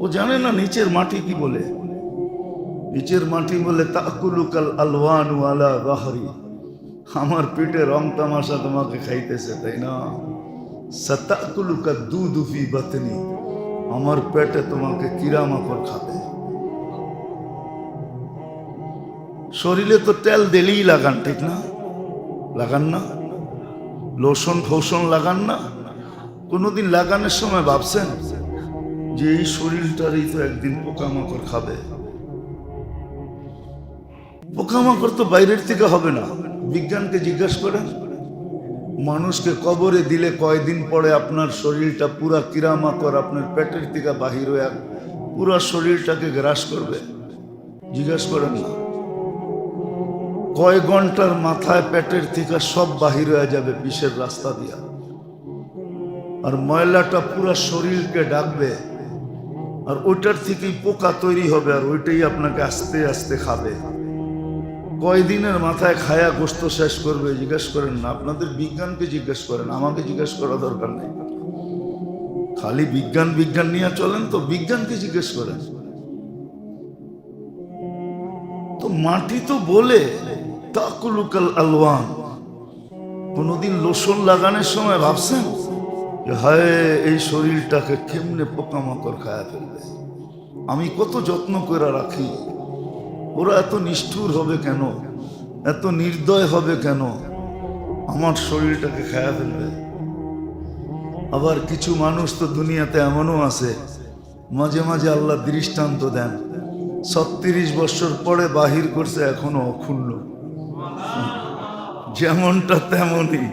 ও জানে না নিচের মাটি কি বলে। নিচের মাটি বলে তাকুলুকাল আলওয়ানু আলা যাহরি, আমার পেটে রং তামাশা তোমাকে খাইতেছে, তাই না? সাতাকুলুকা দুধু ফি বাতনি, আমার পেটে তোমাকে কিরামাকড় খাবে। শরীরে তো তেল দিলেই লাগান, ঠিক না? লাগান না? লোশন ফোশন লাগান না? কোনোদিন লাগানোর সময় ভাবছেন যে এই শরীরটারই তো একদিন পোকামাকড় খাবে? পোকামাকড় তো বাইরের থেকে হবে না। বিজ্ঞানকে জিজ্ঞাসা করেন, মানুষকে কবরে দিলে কয়দিন পরে আপনার শরীরটা পুরা কিরামাকড় আপনার পেটের থেকে বাহির হয়ে পুরা শরীরটাকে গ্রাস করবে? জিজ্ঞাসা করেন না। কয় ঘন্টার মাথায় পেটের থেকে সব বাহির হয়ে যাবে বিষের রাস্তা দিয়া, আর ময়লাটা পুরা শরীরকে ডাকবে, আর ওইটার থেকেই পোকা তৈরি হবে, আর ওইটাই আপনাকে আস্তে আস্তে খাবে। কয়দিনের মাথায় খায়া গোস্ত শেষ করবে? জিজ্ঞেস করেন না। আপনাদের বিজ্ঞানকে জিজ্ঞেস করেন, আমাকে জিজ্ঞেস করা দরকার নেই। খালি বিজ্ঞান বিজ্ঞান নিয়ে চলেন তো, বিজ্ঞানকে জিজ্ঞেস করেন। তো মাটি তো বলে তাকুলুকাল আলওয়ান। কোনদিন লোশন লাগানোর সময় ভাবছেন যে হায় এই শরীরটাকে কেমনে পোকামাকড় খায়া ফেলবে? আমি কত যত্ন করে রাখি, ওরা এত নিষ্ঠুর হবে কেন, এত নির্দয় হবে কেন, আমার শরীরটাকে খায়া ফেলবে? আবার কিছু মানুষ তো দুনিয়াতে এমনও আছে, মাঝে মাঝে আল্লাহ দৃষ্টান্ত দেন, 36 বছর পরে বাহির করছে এখনো অক্ষুণ্ণ, যেমনটা তেমনই।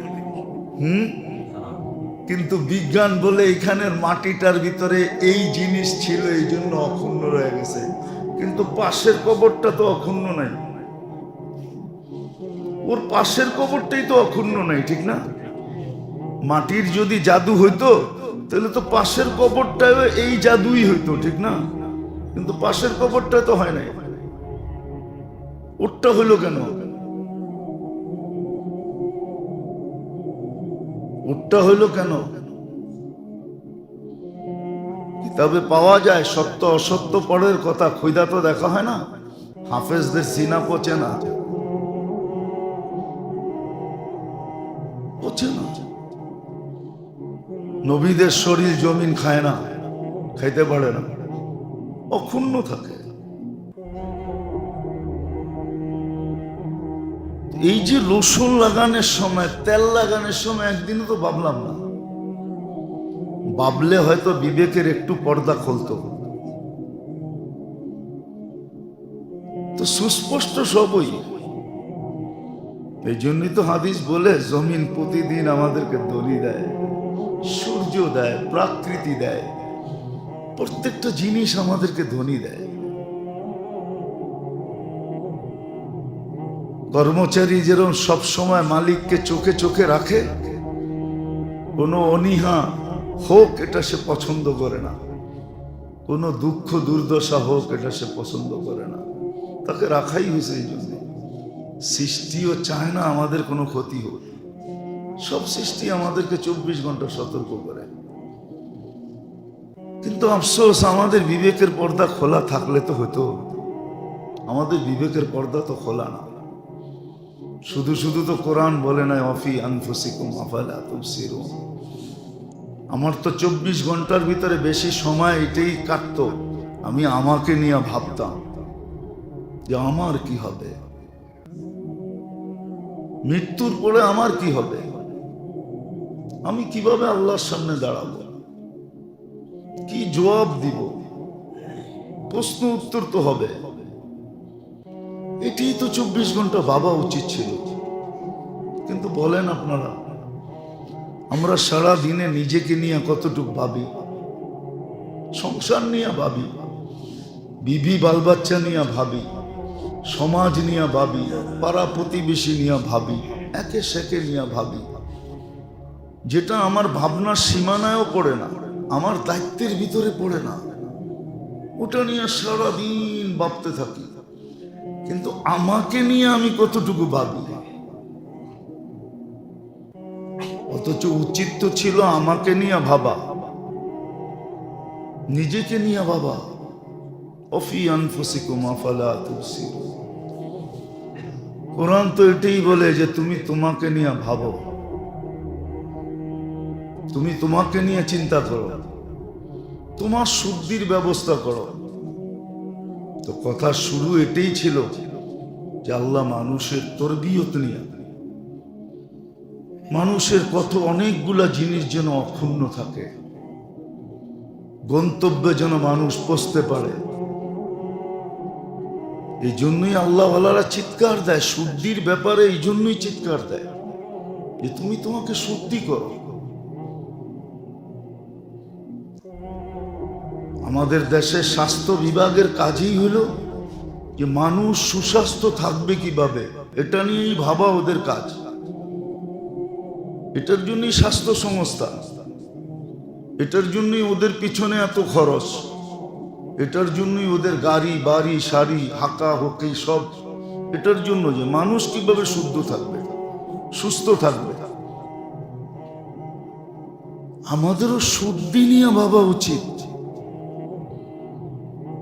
কিন্তু বিজ্ঞান বলে এখানের মাটিটার ভিতরে এই জিনিস ছিল, এই জন্য অক্ষুণ্ণ রয়ে গেছে। কিন্তু পাশের কবরটা তো অক্ষুণ্ণ নাই, ওর পাশের কবরটাই তো অক্ষুণ্ণ নাই, ঠিক না? মাটির যদি জাদু হইতো তাহলে তো পাশের কবরটাও এই জাদুই হইতো, ঠিক না? কিন্তু পাশের কবরটা তো হয় নাই, ওরটা হইলো কেন? ওরটা হইলো কেন? কিতাবে পাওয়া যায় সত্য অসত্য পরের কথা, খুদা তো দেখা হয় না। হাফেজদের সিনা পচে না, পচে না। নবীদের শরীর জমিন খায় না, খাইতে পারে না, অক্ষুণ্ণ থাকে। এই যে লোশন লাগানোর সময়, তেল লাগানোর সময় একদিনও তো ভাবলাম না। ভাবলে হয়তো বিবেকের একটু পর্দা খুলতো। তো সুস্পষ্ট সবই। এই জন্যই তো হাদিস বলে জমিন প্রতিদিন আমাদেরকে দলি দেয়, সূর্য দেয়, প্রকৃতি দেয়, প্রত্যেকটা জিনিস আমাদেরকে ধ্বনি দেয়। কর্মচারী যেরকম সব সময় মালিককে চোখে চোখে রাখে, কোনো অনীহা হোক এটা সে পছন্দ করে না, কোনো দুঃখ দুর্দশা হোক এটা সে পছন্দ করে না, তাকে রাখাই হয়েছে। এই জন্য সৃষ্টিও চায় না আমাদের কোনো ক্ষতি হোক। সব সৃষ্টি আমাদেরকে 24 ঘন্টা সতর্ক করে। কিন্তু আফসোস, আমাদের বিবেকের পর্দা খোলা থাকলে তো হতো। আমাদের বিবেকের পর্দা তো খোলা না। শুধু শুধু তো কোরআন বলে নাই অফি আনফুসিকুম আফালা তুবসিরুন। আমার তো 24 ঘন্টার ভিতরে বেশি সময় এটাই কাটতো, আমি আমাকে নিয়ে ভাবতাম যে আমার কি হবে, মৃত্যুর পরে আমার কি হবে, আমি কিভাবে আল্লাহর সামনে দাঁড়াবো, কি জবাব দিব, প্রশ্ন উত্তর তো হবে। এটাই তো 24 ঘন্টা ভাবা উচিত ছিল। কিন্তু বলেন আপনারা, আমরা সারা দিনে নিজেকে নিয়ে কতটুকু ভাবি? সংসার নিয়ে ভাবি, বিবি বাল বাচ্চা নিয়ে ভাবি, সমাজ নিয়ে ভাবি, পাড়া প্রতিবেশী নিয়ে ভাবি, একে সেকে নিয়ে ভাবি। যেটা আমার ভাবনার সীমানায়ও পড়ে না, আমার দায়িত্বের ভিতরে পড়ে না, ওটা নিয়ে সারাদিন ভাবতে থাকি। কিন্তু আমাকে নিয়ে আমি কতটুকু ভাবি? অথচ উচিত তো ছিল আমাকে নিয়ে ভাবা, নিজেকে নিয়ে বাবা, অফি আনফুসিকুম আফালা তুবসিরুন। কোরআন তো এটাই বলে যে তুমি তোমাকে নিয়ে ভাবো, তুমি তোমাকে নিয়ে চিন্তা করো, তোমার শুদ্ধির ব্যবস্থা করো। তো কথা শুরু এটাই ছিল যে আল্লাহ মানুষের তরবিয়ত নিয়ে, মানুষের কত অনেকগুলা জিনিস যেন অক্ষুণ্ণ থাকে, গন্তব্যে যেন মানুষ পৌঁছতে পারে। এই জন্যই আল্লাহওয়ালারা চিৎকার দেয় শুদ্ধির ব্যাপারে, এই জন্যই চিৎকার দেয় যে তুমি তোমাকে শুদ্ধি করো। আমাদের দেশের স্বাস্থ্য বিভাগের কাজই হলো যে মানুষ সুস্বাস্থ্য থাকবে কিভাবে, এটা নিয়েই ভাবা ওদের কাজ। এটার জন্যই স্বাস্থ্য সংস্থা, এটার জন্যই ওদের পিছনে এত খরচ, এটার জন্যই ওদের গাড়ি বাড়ি শাড়ি হাঁকা হকি সব, এটার জন্য যে মানুষ কিভাবে শুদ্ধ থাকবে, সুস্থ থাকবে। আমাদেরও শুদ্ধি নিয়ে ভাবা উচিত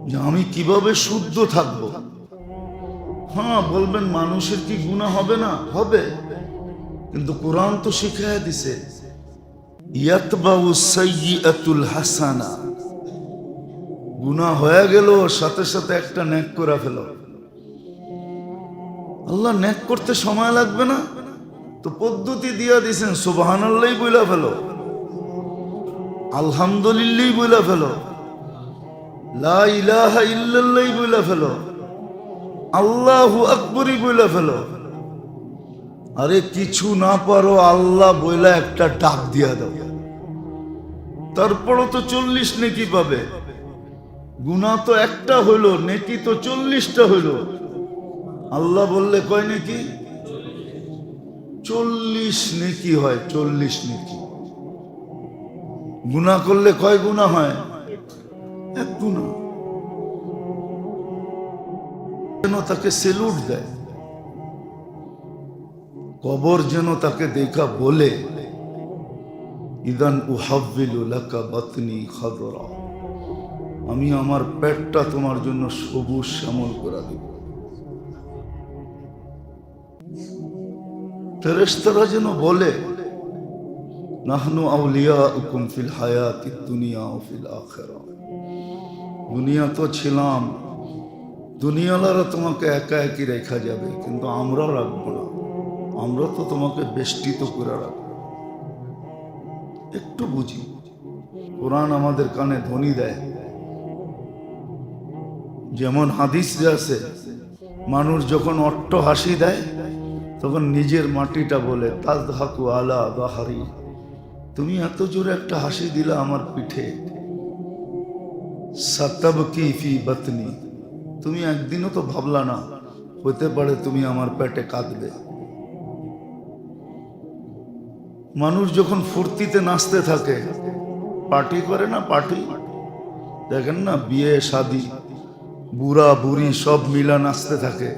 যে আমি কিভাবে শুদ্ধ থাকব। হ্যাঁ বলবেন মানুষের কি গুনাহ হবে না? হবে, কিন্তু কোরআন তো শিখাইয়া দিছে ইয়াতবাউ সাইয়্যাতুল হাসানা, গুনাহ হয়ে গেল সাথে সাথে একটা নেক করে ফেলো। আল্লাহ নেক করতে সময় লাগবে না তো পদ্ধতি দিয়া দিছেন, সুবহানাল্লাহ বইলা ফেলো, আলহামদুলিল্লাহ বইলা ফেলো, লা ইলাহা ইল্লাল্লাহ বইলা ফেলো, আল্লাহু আকবরই বইলা ফেলো। আরে কিছু না পারো আল্লাহ বইলা একটা ডাক দিয়া দাও, তারপরও তো 40 নেকি পাবে। গুনাহ তো একটা হইলো, নেকি তো 40টা হইলো। আল্লাহ বললে কয় নেকি? 40 নেকি হয়, 40 নেকি। গুনাহ করলে কয় গুনাহ হয়? এক গুনাহ। যেন তাকে সেলুট দেয়, কবর যেন তাকে দেখা বলে ইদান উহাব্বিলু লাকা বাতনি খাদরা, আমি আমার পেটটা তোমার জন্য সবুজ শ্যামল করে দেব। ফেরেশতারা যেন বলে নাহনু আউলিয়াউকুম ফিল হায়াতিদ দুনিয়া ওয়া ফিল আখিরাহ, দুনিয়া তো ছিলাম, দুনিয়ালারা তোমাকে একা একই রেখা যাবে, কিন্তু আমরা রাখবো না, আমরা তো তোমাকে বেষ্টিত করে রাখবো। একটু বুঝি, কোরআন আমাদের কানে ধ্বনি দেয়। যেমন হাদিস যে আছে, মানুষ যখন অট্ট হাসি দেয় তখন নিজের মাটিটা বলে তাযহাকু আলা বাহারি, তুমি এত জোরে একটা হাসি দিলা আমার পিঠে, সাতাবকি ফি বাতনি, তুমি একদিনও তো ভাবলা না হতে পারে তুমি আমার পেটে কাঁদবে। মানুষ যখন ফুর্তিতে নাচতে থাকে, পার্টি করে না, পার্টি দেখেন না, বিয়ে শাদী বুড়া বুড়ি সব মিলা নাচতে থাকে,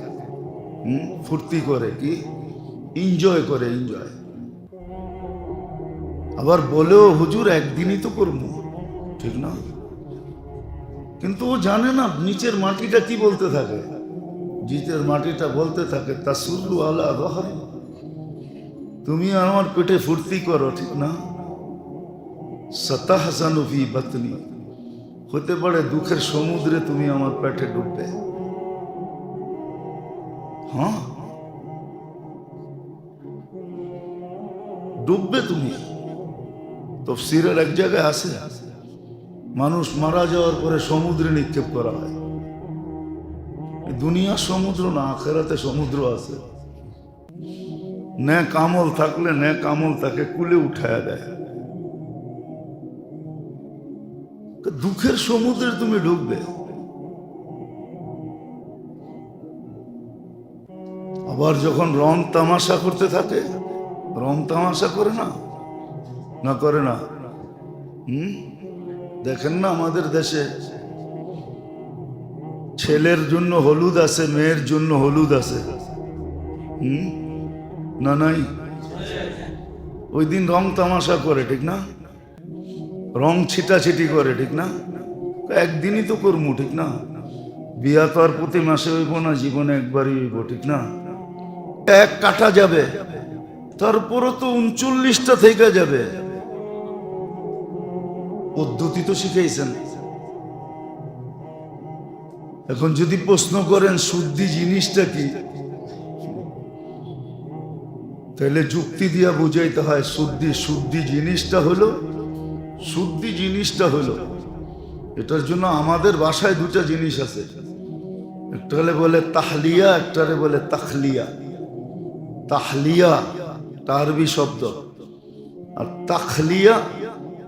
ফুর্তি করে, কি এনজয় করে, এনজয়। আবার বলেও হুজুর একদিনই তো করবো, ঠিক না? কিন্তু ও জানে না নিচের মাটিটা কি বলতে থাকে, নিচের মাটিটা বলতে থাকে তাসুল্লু আলা বাহারি, তুমি আমার পেটে ফুর্তি করো, ঠিক না? সাতাহসানু ফি বাতনি, হতে পারে দুঃখের সমুদ্রে তুমি আমার পেটে ডুববে। হ্যাঁ ডুববে তুমি। তাফসীরের এক জায়গায় আছে মানুষ মারা যাওয়ার পরে সমুদ্রে নিক্ষেপ করা হয়। দুনিয়া সমুদ্র না, আখিরাতে সমুদ্র আছে। নেক আমল থাকলে নেক আমল তাকে কুলে উঠায়া দেয়। দুঃখের সমুদ্রে তুমি ডুববে। আবার যখন রং তামাশা করতে থাকে, রং তামাশা করে না, না করে না? দেখেন না আমাদের দেশে ছেলের জন্য হলুদ আছে, মেয়ের জন্য হলুদ আছে, না নাই? ওই দিন রং তামাশা করে, ঠিক না? রং ছিটাছিটি করে, ঠিক না? একদিনই তো করবো, ঠিক না? বিয়া তো আর প্রতি মাসে হইব না, জীবনে একবারই হইব, ঠিক না? এক কাটা যাবে, তারপরও তো 39টা থেকে যাবে। পদ্ধতি তো শিখাইছেন। এখন যদি প্রশ্ন করেন শুদ্ধি জিনিসটা কি, তাহলে যুক্তি দিয়া বুঝাইতে হয়। শুদ্ধি জিনিসটা হলো, এটার জন্য আমাদের ভাষায় দুটা জিনিস আছে। একটা বলে তাহলিয়া, একটারে বলে তাখলিয়া। তাহলিয়া একটা আরবি শব্দ, আর তাখলিয়া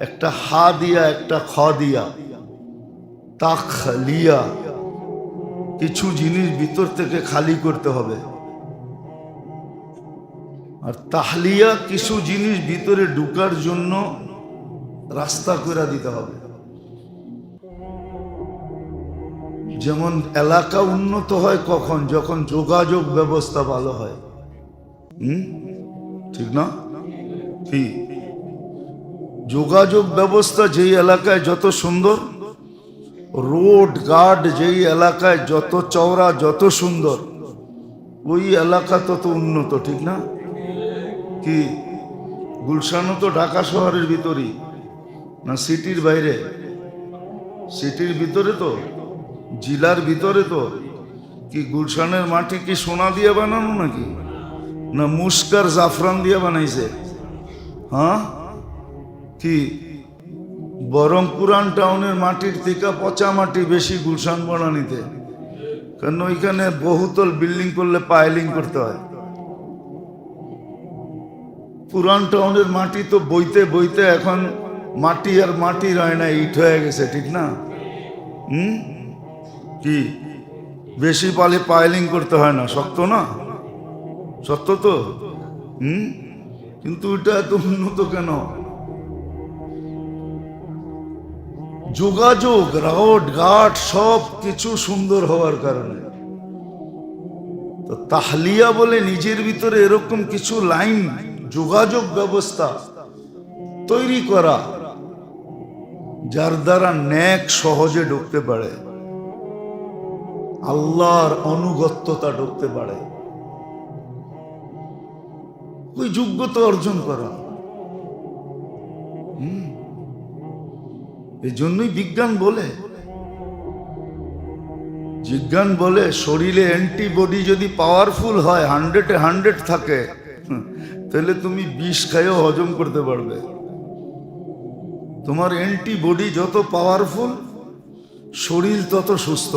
একটা হা দিয়া একটা খ দিয়া। তাখলিয়া কিছু জিনিস ভিতর থেকে খালি করতে হবে, আর তাহলিয়া কিছু জিনিস ভিতরে ঢুকার জন্য রাস্তা করে দিতে হবে। যেমন এলাকা উন্নত হয় কখন? যখন যোগাযোগ ব্যবস্থা ভালো হয়। ঠিক না? কি যোগাযোগ ব্যবস্থা যেই এলাকায় যত সুন্দর, রোড গার্ড যেই এলাকায় যত চওড়া যত সুন্দর, ওই এলাকা তত উন্নত, ঠিক না? কি গুলশানও তো ঢাকা শহরের ভিতরই না, সিটির বাইরে? সিটির ভিতরে তো, জেলার ভিতরে তো। কি গুলশানের মাটি কি সোনা দিয়ে বানানো নাকি, না মুস্কার জাফরান দিয়ে বানাইছে? হ্যাঁ, কি বরং পুরান টাউনের মাটির থেকে পচা মাটি বেশি গুলশান বনানিতে, কারণ ওইখানে বহুতল বিল্ডিং করলে পাইলিং করতে হয়। পুরান টাউনের মাটি তো বইতে বইতে এখন মাটি আর মাটি রয় না, ইট হয়ে গেছে, ঠিক না? কি বেশি পালে পাইলিং করতে হয় না, শক্ত না? সত্য তো। কিন্তু এটা এত উন্নত কেন? যোগাযোগ, রোড ঘাট সব কিছু সুন্দর হওয়ার কারণে। তো তাহলিয়া বলে নিজের ভিতরে এরকম কিছু লাইন, যোগাযোগ ব্যবস্থা তৈরি করা, যার দ্বারা নেক সহজে ঢুকতে পারে, আল্লাহর অনুগত্যতা ঢুকতে পারে, ওই যোগ্যতা অর্জন করা। এই জন্যই বিজ্ঞান বলে শরীরে অ্যান্টিবডি যদি পাওয়ারফুল হয়, 100-এ 100 থাকে, তাহলে তুমি বিষ খাইও হজম করতে পারবে। তোমার অ্যান্টিবডি যত পাওয়ারফুল, শরীর তত সুস্থ।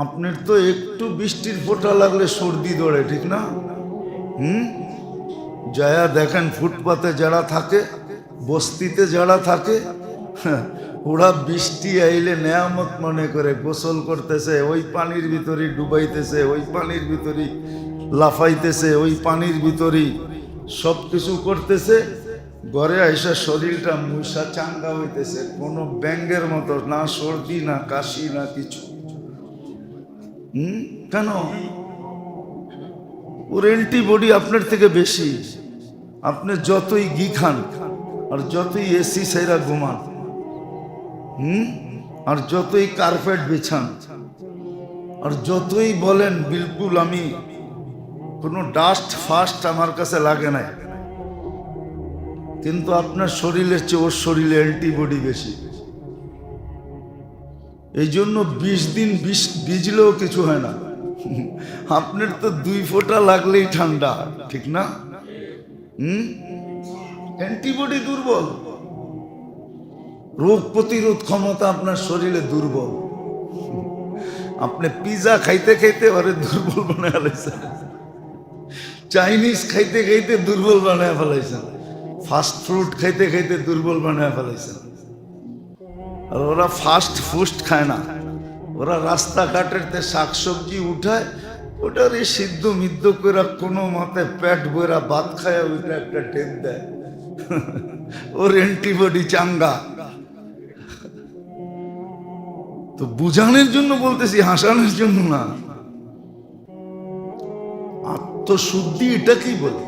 আপনার তো একটু বৃষ্টির ফোঁটা লাগলে সর্দি ধরে, ঠিক না? যায়া দেখেন ফুটপাতে যারা থাকে, বস্তিতে যারা থাকে, ওরা বৃষ্টি আইলে নেয়ামত মনে করে গোসল করতেছে, ওই পানির ভিতরে ডুবাইতেছে, ওই পানির ভিতরে লাফাইতেছে, ওই পানির ভিতরে সব কিছু করতেছে। ঘরে আইসা শরীরটা মুসা চাঙ্গা হইতেছে, কোনো ব্যাঙ্গের মতো, না সর্দি না কাশি না কিছু। কেন? ওর অ্যান্টিবডি আপনার থেকে বেশি। আপনি যতই ঘি খান, আর যতই এসি সাইরা ঘুমান, আর যতই কার্পেট বিছান, আর যতই বলেন বিলকুল আমি কোনো ডাস্ট ফাস্ট আমার কাছে লাগে না, কিন্তু আপনার শরীরের চেয়ে ওর শরীরে অ্যান্টিবডি বেশি। এই জন্য 20 দিন ভিজলেও কিছু হয় না। আপনার তো 2 ফোঁটা লাগলেই ঠান্ডা, ঠিক না? অ্যান্টিবডি দুর্বল, রোগ প্রতিরোধ ক্ষমতা আপনার শরীরে দুর্বল। আপনি পিজা খাইতে খাইতে ওরে দুর্বল বানায় ফেলাইছেন, চাইনিজ খাইতে খাইতে দুর্বল বানায় ফেলাইছেন, ফাস্ট ফুড খাইতে খাইতে দুর্বল বানায় ফেলাইছেন। আর ওরা ফাস্ট ফুড খায় না, ওরা রাস্তাঘাটের শাকসবজি উঠায়, ওটার সিদ্ধ মিদ্ধ করে কোনো মতে পেট বইরা ভাত খায়, ওইটা একটা টেপ দেয়, ওর অ্যান্টিবডি চাঙ্গা। তো বুঝানোর জন্য বলতেছি, হাসানোর জন্য না। আত্মশুদ্ধি এটাকেই বলে,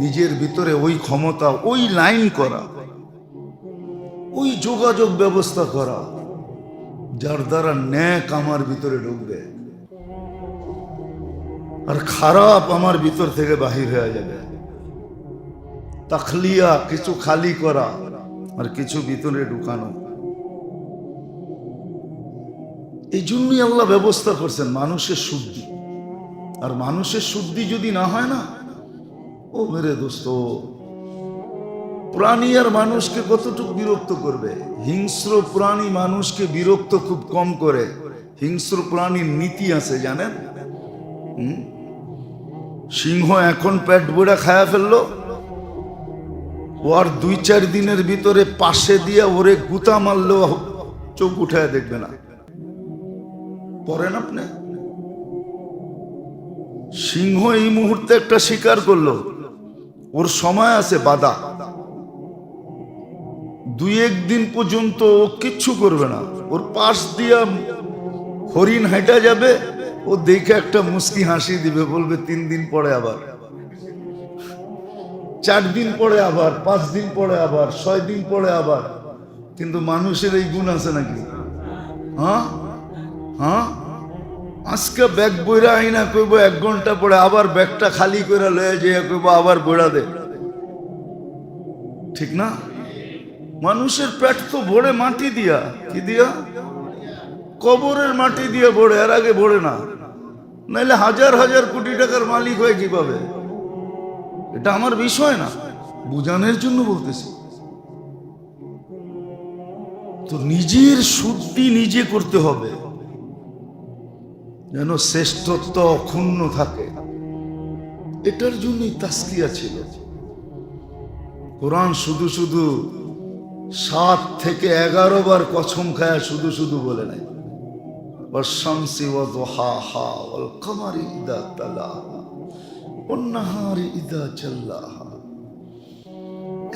নিজের ভিতরে ওই ক্ষমতা, ওই লাইন করা। ওই যোগাযোগ ব্যবস্থা করা যার দ্বারা ন্যাক আমার ভিতরে ঢুকবে আর খারাপ আমার ভিতর থেকে বাহির হয়ে যাবে। তাখলিয়া, কিছু খালি করা আর কিছু ভিতরে ঢুকানো। এই জন্যই আল্লাহ ব্যবস্থা করছেন মানুষের শুদ্ধি। আর মানুষের শুদ্ধি যদি না হয় না, ও মেরে দোস্ত, প্রাণী আর মানুষকে কতটুকু বিরক্ত করবে? হিংস্র প্রাণী মানুষকে বিরক্ত খুব কম করে। হিংস্র প্রাণীর নীতি আছে জানেন? সিংহ এখন পেট ভরে খায়া ফেললো, ওর 2-4 দিনের ভিতরে পাশে দিয়ে ওরে গুতা মারলেও চোখ উঠায় দেখবে না। পড়েন আপনি, সিংহ এই মুহূর্তে একটা শিকার করলো, ওর সময় আছে বাধা, 2-1 দিন পর্যন্ত ও কিচ্ছু করবে না। ওর পাশ দিয়া হরিণ হাঁটা যাবে, ও দেখে একটা মুস্কি হাসি দিবে, বলবে 3 দিন পরে আবার, 4 দিন পরে আবার, 5 দিন পরে আবার, 6 দিন পরে আবার। কিন্তু মানুষের এই গুণ আছে নাকি? আজকে ব্যাগ বইরা আইনা কইব 1 ঘন্টা পরে, আবার ব্যাগটা খালি করে লয়ে যেয়ে কইব আবার বইরা দে। ঠিক না? মানুষের পেট তো ভরে মাটি দিয়া, কি দিয়া? কবরের মাটি দিয়ে ভরে, এর আগে ভরে না। নাইলে হাজার হাজার কোটি টাকার মালিক হয় কিভাবে? এটা আমার বিষয় না, বুঝানোর জন্য বলতেছি। তো নিজের শুদ্ধি নিজে করতে হবে, যেন শ্রেষ্ঠত্ব অক্ষুণ্ণ থাকে। এটার জন্যই তাসকিয়া ছিল। কোরআন শুধু শুধু 7 থেকে 11 বার কসম খায়া শুধু শুধু বলে নাই। ওয়াশ-শামসি ওয়া-দুহাহা ওয়াল-কমারি ইযা তালাহা ওয়ান-নাহারি ইযা জাল্লাহা।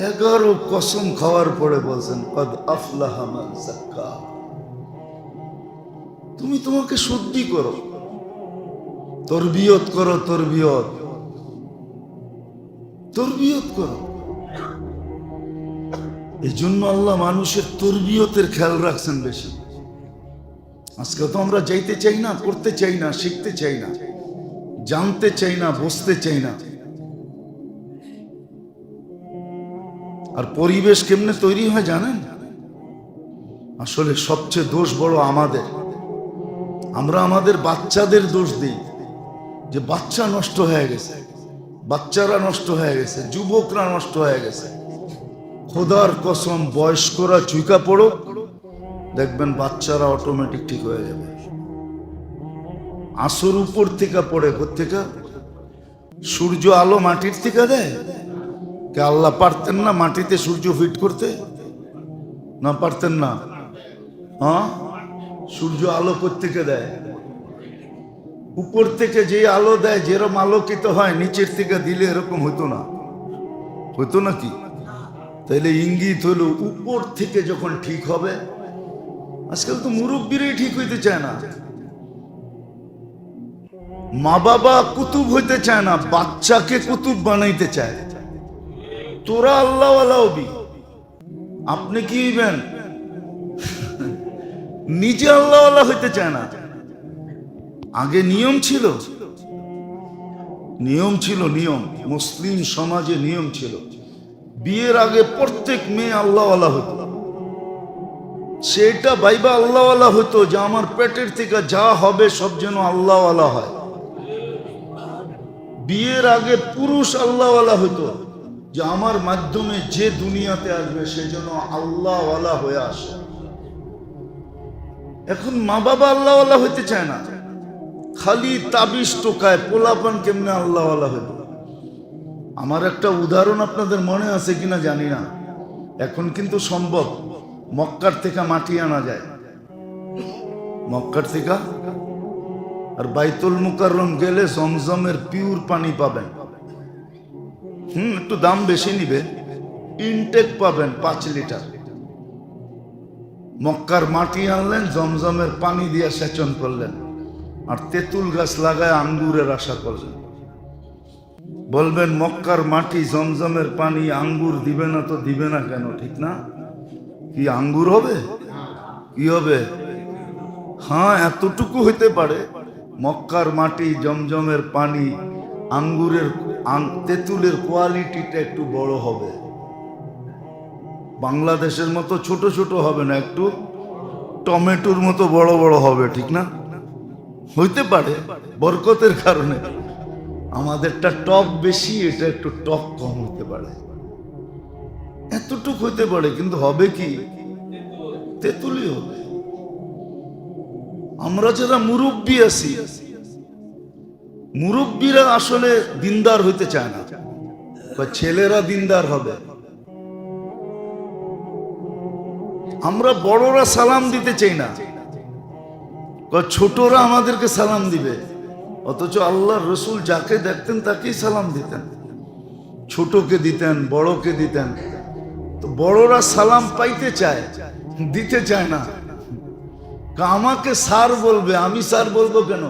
11 কসম খাওয়ার পরে বলছেন কদ আফলাহা মান যাক্কাহা। তুমি তোমাকে শুদ্ধি করো, তরবিয়ত করো, তরবিয়ত করো। এই জন্য আল্লাহ মানুষের তরবিয়তের খেয়াল রাখছেন বেশি। আজকে তো আমরা যাইতে চাই না, করতে চাই না, শিখতে চাই না, জানতে চাই না, বুঝতে চাই না। আর পরিবেশ কেমনে তৈরি হয় জানেন? আসলে সবচেয়ে দোষ বড় আমাদের। আমরা আমাদের বাচ্চাদের দোষ দিই যে বাচ্চা নষ্ট হয়ে গেছে, বাচ্চারা নষ্ট হয়ে গেছে, যুবকরা নষ্ট হয়ে গেছে। খোদার কসম, বয়স্করা চুইকা পড়ো, দেখবেন বাচ্চারা অটোমেটিক ঠিক হয়ে যাবে। আসর উপর থেকে পড়ে, কোত্থেকে? সূর্য আলো মাটির থেকে দেয়। কে আল্লাহ পারতেন না মাটিতে সূর্য ফিট করতে? না পারতেন না? সূর্য আলো কোত্থেকে দেয়? উপর থেকে যে আলো দেয়, যেরকম আলোকিত হয়, নিচের থেকে দিলে এরকম হতো না, হতো নাকি? তাইলে ইঙ্গিত হলো উপর থেকে যখন ঠিক হবে। আজকাল তো মুরব্বীরাই ঠিক হইতে চায় না, মা বাবা কুতুব হইতে চায় না, বাচ্চাকে কুতুব বানাইতে চায়। তোরা আল্লাহওয়ালা হবি, আপনি কি হইবেন? নিজে আল্লাহওয়ালা হইতে চায় না। আগে নিয়ম ছিল, নিয়ম মুসলিম সমাজে নিয়ম ছিল। বিয়ের আগে প্রত্যেক মেয়ে আল্লাহওয়ালা হতো। সেটা বাইবা আল্লাহওয়ালা হতো যে আমার পেটের থেকে যা হবে সব যেন আল্লাহওয়ালা হয়। বিয়ের আগে পুরুষ আল্লাহওয়ালা হতো যে আমার মাধ্যমে যে দুনিয়াতে আসবে সে যেন আল্লাহওয়ালা হয়ে আসে। এখন মা বাবা আল্লাহওয়ালা হইতে চায় না, খালি তাবিজ টোকায় পোলাপান কেমনে আল্লাহওয়ালা হইব। আমার একটা উদাহরণ আপনাদের মনে আছে কিনা জানি না, এখন কিন্তু সম্ভব। মক্কার থেকে মাটি আনা যায়, মক্কার থেকে। আর বাইতুল মুকাররম গেলে জমজমের পিওর পানি পাবেন। একটু দাম বেশি নিবে, ইনটেক পাবেন 5 লিটার। মক্কার মাটি আনলেন, জমজমের পানি দিয়ে সেচন করলেন, আর তেঁতুল গাছ লাগায় আঙ্গুরের আশা করলেন। বলবেন মক্কার মাটি, জমজমের পানি, আঙ্গুর দিবে না তো দিবে না কেন? ঠিক না? কি আঙ্গুর হবে? কি হবে? হ্যাঁ, এতটুকু হইতে পারে। মক্কার মাটি, জমজমের পানি, আঙ্গুরের তেঁতুলের কোয়ালিটিটা একটু বড় হবে। বাংলাদেশের মতো ছোট ছোট হবে না, একটু টমেটোর মতো বড় বড় হবে, ঠিক না? হইতে পারে বরকতের কারণে। আমাদেরটা টক বেশি, এটা একটু টক কম হতে পারে, এতটুক হইতে পারে। কিন্তু হবে কি? তেঁতুলই হবে। আমরা যারা মুরব্বী আছি, মুরব্বীরা আসলে দিনদার হইতে চায় না, ছেলেরা দিনদার হবে। আমরা বড়রা সালাম দিতে চাই না, ছোটরা আমাদেরকে সালাম দিবে। অথচ আল্লাহর রসুল যাকে দেখতেন তাকেই সালাম দিতেন, ছোটকে দিতেন, বড়কে দিতেন। তো বড়রা সালাম পাইতে চায়, দিতে চায় না। আমাকে স্যার বলবে, আমি স্যার বলবো কেন?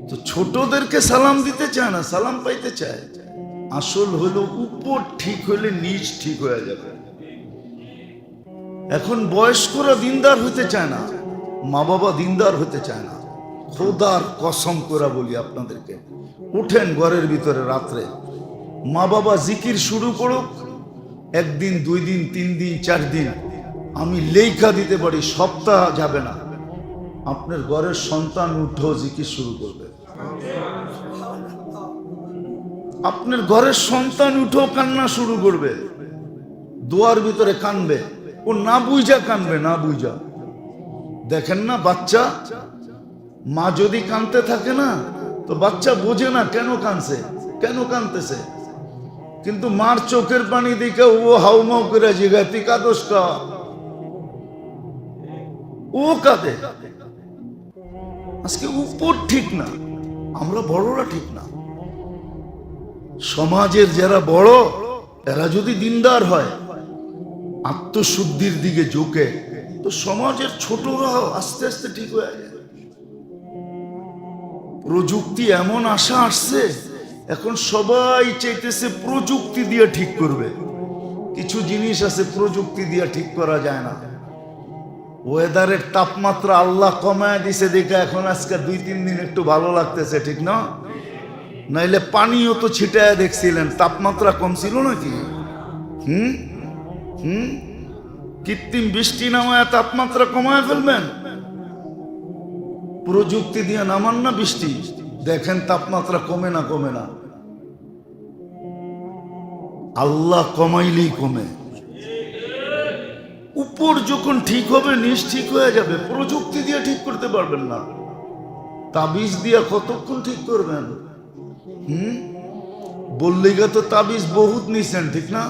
তো ছোটদেরকে সালাম দিতে চায় না, সালাম পাইতে চায়। আসল হলো উপর ঠিক হলে নিচ ঠিক হয়ে যাবে। এখন বয়স্করা দিনদার হতে চায় না, মা বাবা দিনদার হতে চায় না। খোদার কসম করে বলি আপনাদেরকে, উঠেন ঘরের ভিতরে রাত্রে, মা বাবা জিকির শুরু করুক, একদিন, 2 দিন, 3 দিন, 4 দিন, আমি লেখা দিতে পারি, সপ্তাহ যাবে না, আপনার ঘরের সন্তান উঠেও জিকির শুরু করবে। আপনার ঘরের সন্তান উঠেও কান্না শুরু করবে, দোয়ার ভিতরে কানবে। ও না বুঝা কানবে, না বুঝা। দেখেন না বাচ্চা, মা যদি কানতে থাকে না, তো বাচ্চা বোঝে না কেন কানছে, কেন কানতেছে। কিন্তু মার চোখের পানি দেখে ও হাউমাউ করে জিগায়, তুই কাঁদোস কা? ও কাঁদে। আজকে উপর ঠিক না, আমরা বড়রা ঠিক না। সমাজের যারা বড়, এরা যদি দিনদার হয়, আত্মশুদ্ধির দিকে ঝুঁকে, তো সমাজের ছোটরাও আস্তে আস্তে ঠিক হয়ে যায়। প্রযুক্তি এমন আশা আসছে, এখন সবাই চাইতেছে প্রযুক্তি দিয়ে ঠিক করবে। কিছু জিনিস আছে প্রযুক্তি দিয়ে ঠিক করা যায় না। ওয়েদারের তাপমাত্রা আল্লাহ কমায় দিছে দেখে এখন আজকে 2-3 দিন একটু ভালো লাগতেছে, ঠিক না? নাইলে পানিও তো ছিটায় দেখছিলেন, তাপমাত্রা কম ছিল নাকি? কৃত্রিম বৃষ্টি নামায় তাপমাত্রা কমায় ফেলবেন? প্রযুক্তি দিয়ে নামান না বৃষ্টি, দেখেন তাপমাত্রা কমে না, কমে না। আল্লাহ কমাইলেই কমে। উপর যখন ঠিক হবে, নিচ ঠিক হয়ে যাবে। প্রযুক্তি দিয়ে ঠিক করতে পারবেন না, তাবিজ দিয়ে কতক্ষণ ঠিক করবেন? বললিগা তো তাবিজ বহুত নিছেন, ঠিক না?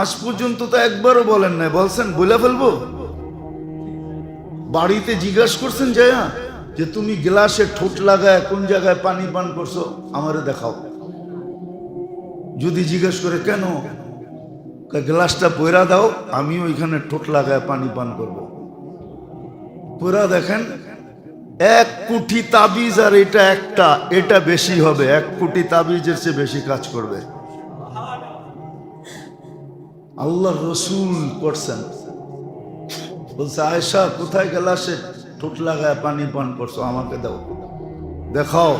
আজ পর্যন্ত তো একবারও বলেন নাই, বলছেন বলে ফেলবো? বাড়িতে জিজ্ঞাসা করছেন যায়া যে তুমি গ্লাসে ঠোঁট লাগায় কোন জায়গায় পানি পান করছো, আমারে দেখাও। যদি জিজ্ঞেস করে কেন, গ্লাসটা পয়রা দাও, আমি ওইখানে ঠোঁট লাগায় পানি পান করব। পয়রা দেখেন, 1 কোটি তাবিজ আর এটা একটা, এটা বেশি হবে। 1 কোটি তাবিজের চেয়ে বেশি কাজ করবে। আল্লাহ রসুল করছেন, বলছে আয়েশা কোথায় গ্লাসে ঠোঁট লাগায় পানি পান করছো, আমাকে দাও, দেখাও,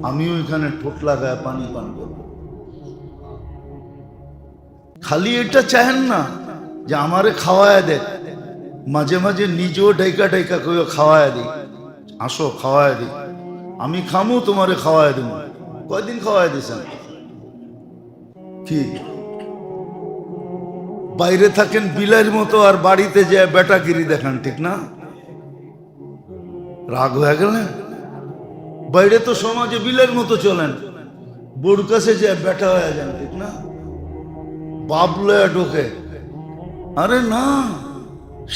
আমিও এখানে ঠোঁট লাগায় পানি পান করব। খালি এটা চাহেন না যে আমারে খাওয়ায় দেখ, মাঝে মাঝে নিজেও ডাইকা ডাইকা কেউ খাওয়ায় দিই, আসো খাওয়ায় দিই, আমি খামু, তোমারে খাওয়ায় দিব। কয়দিন খাওয়ায় দিয়েছেন? কি বাইরে থাকেন বিলাইয়ের মতো, আর বাড়িতে যে বেটাগিরি দেখান, ঠিক না? রাগ হয়ে গেলেন? বাইরে তো সমাজে বিলের মতো চলেন, বড় কাছে যে বেটা হয়ে যান, ঠিক না? বাপ লয়া ঢোকে। আরে না,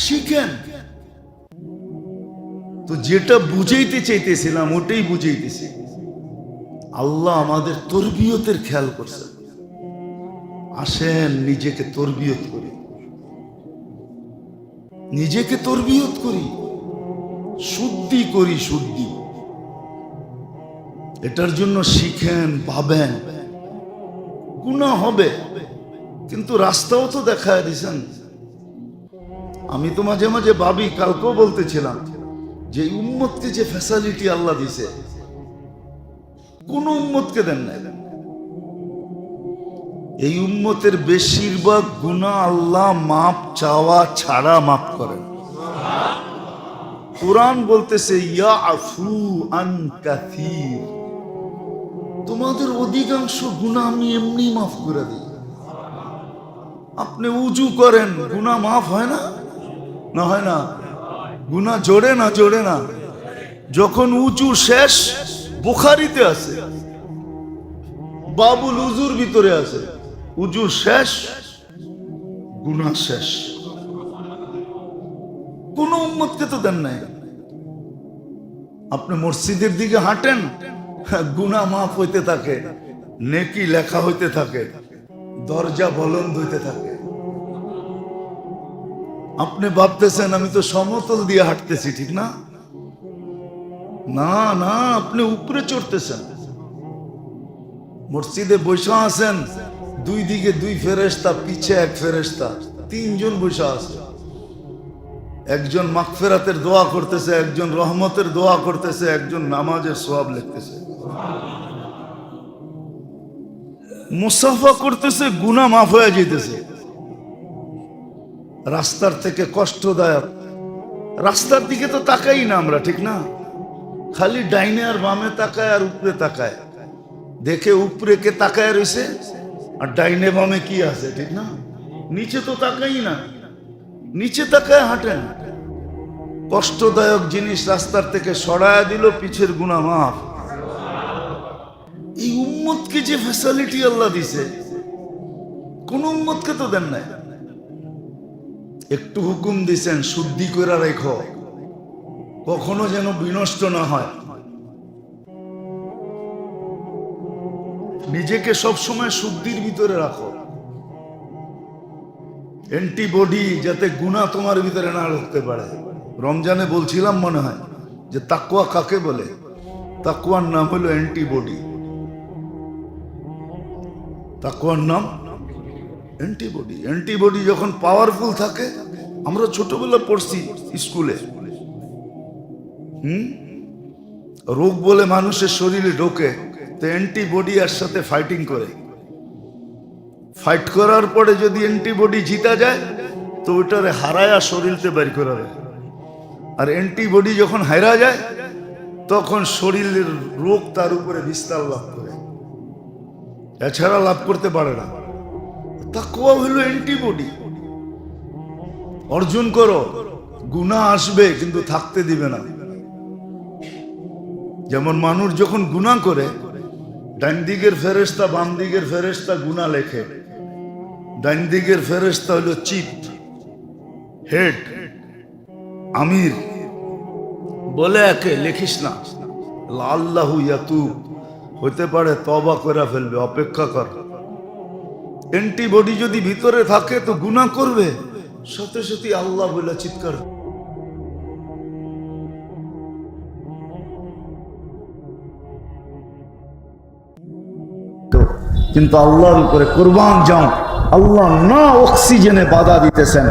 শিখেন তো। যেটা বুঝাইতে চাইতেছিলাম ওটাই বুঝাইতেছি। আল্লাহ আমাদের তরবিয়তের খেয়াল করছেন। আসেন নিজেকে তরবিয়ত করি, নিজেকে তরবিয়ত করি, শুদ্ধি করি, শুদ্ধি। এটার জন্য শিখেন, ভাবেন। গুনাহ হবে, কিন্তু রাস্তাও তো দেখায় দিছেন। আমি তো মাঝে মাঝে ভাবি, কালকেও বলতেছিলাম যে উম্মতকে যে ফ্যাসিলিটি আল্লাহ দিছে কোন উম্মতকে দেন নাই। এই উম্মতের বেশিরভাগ গুনাহ আল্লাহ মাপ চাওয়া ছাড়া মাফ করেন। কুরআন বলতেছে ইয়াফু আন কাসীর, তোমাদের অধিকাংশ গুনাহ আমি এমনি মাফ করে দিই। আপনি উজু করেন, গুনাহ মাফ হয় না? না হয় না? গুনাহ জোড়ে না জোড়ে না? যখন উজু শেষ, বুখারীতে আছে, বাবুল উজুর ভিতরে আছে, উজু শেষ গুনাহ শেষ। কোন উম্মতকে তো দেন নাই। আপনি মসজিদের দিকে হাঁটেন, গুনাহ মাফ হইতে থাকে, নেকি লেখা হইতে থাকে, দরজা বলন্দ হইতে থাকে। আপনি ভাবতেছেন আমি তো সমতল দিয়ে হাঁটতেছি, ঠিক না? না না, আপনি উপরে চড়তেছেন। মসজিদে বসে আছেন, দুই দিকে দুই ফেরেশতা, পিছে এক ফেরেশতা, তিনজন বসে আছে। একজন মাগফিরাতের দোয়া করতেছে, একজন রহমতের দোয়া করতেছে, একজন নামাজের সওয়াব লিখতেছে। মুসাফা করতেছে, গুনাহ মাফ হয়ে যাইতেছে। রাস্তার থেকে কষ্টদায়ক, রাস্তার দিকে তো তাকাই না আমরা, ঠিক না? খালি ডাইনে আর বামে তাকায় আর উপরে তাকায়, দেখে উপরে কে তাকায় রয়েছে আর ডাইনে বামে কি আছে, ঠিক না? নিচে তো তাকাই না, নিচে তাকায় হাঁটেন। কষ্টদায়ক জিনিস রাস্তার থেকে সরায়া দিল, পিছের গুনাহ মাফ। এই উম্মতকে যে ফ্যাসিলিটি আল্লাহ দিছে কোন উম্মতকে তো দেন নাই। একটু হুকুম দিছেন শুদ্ধি করে রেখো, কখনো যেন বিনষ্ট না হয়। নিজেকে সবসময় শুদ্ধির ভিতরে রাখো, অ্যান্টিবডি যাতে গুনাহ তোমার ভিতরে না ঢুকতে পারে। রমজানে বলছিলাম মনে হয় যে তাকওয়া কাকে বলে? তাকওয়ার নাম হলো অ্যান্টিবডি। তাকওয়ার নাম অ্যান্টিবডি। অ্যান্টিবডি যখন পাওয়ারফুল থাকে, আমরা ছোটবেলা পড়ছি স্কুলে, রোগ বলে মানুষের শরীরে ঢোকে, তো অ্যান্টিবডি এর সাথে ফাইটিং করে। ফাইট করার পরে যদি অ্যান্টিবডি জিতা যায় তো ওটারে হারায়া শরীরতে বের করে দেয়। আর অ্যান্টিবডি যখন হারা যায় তখন শরীরের রোগ তার উপরে বিস্তার লাভ করে, এছাড়া লাভ করতে পারে না। তাকওয়া হলো অ্যান্টিবডি। অর্জন করো, গুনাহ আসবে কিন্তু থাকতে দিবে না। যেমন মানুষ যখন গুনাহ করে, ডান দিকের ফেরেশতা বাম দিকের ফেরেশতা গুনাহ লেখে। ডান দিকের ফেরেশতা হলো চিফ, হেড, আমির, বলে একে লিখিস না, আল্লাহু ইয়াতুব, হতে পারে তওবা করে ফেলবে, অপেক্ষা কর। অ্যান্টিবডি যদি ভিতরে থাকে তো গুনাহ করবে, সাথে সাথে আল্লাহ বলে চিৎকার। কিন্তু আল্লাহর উপরে কুরবান যাও। আল্লাহ না অক্সিজেনে বাধা দিতেছেন,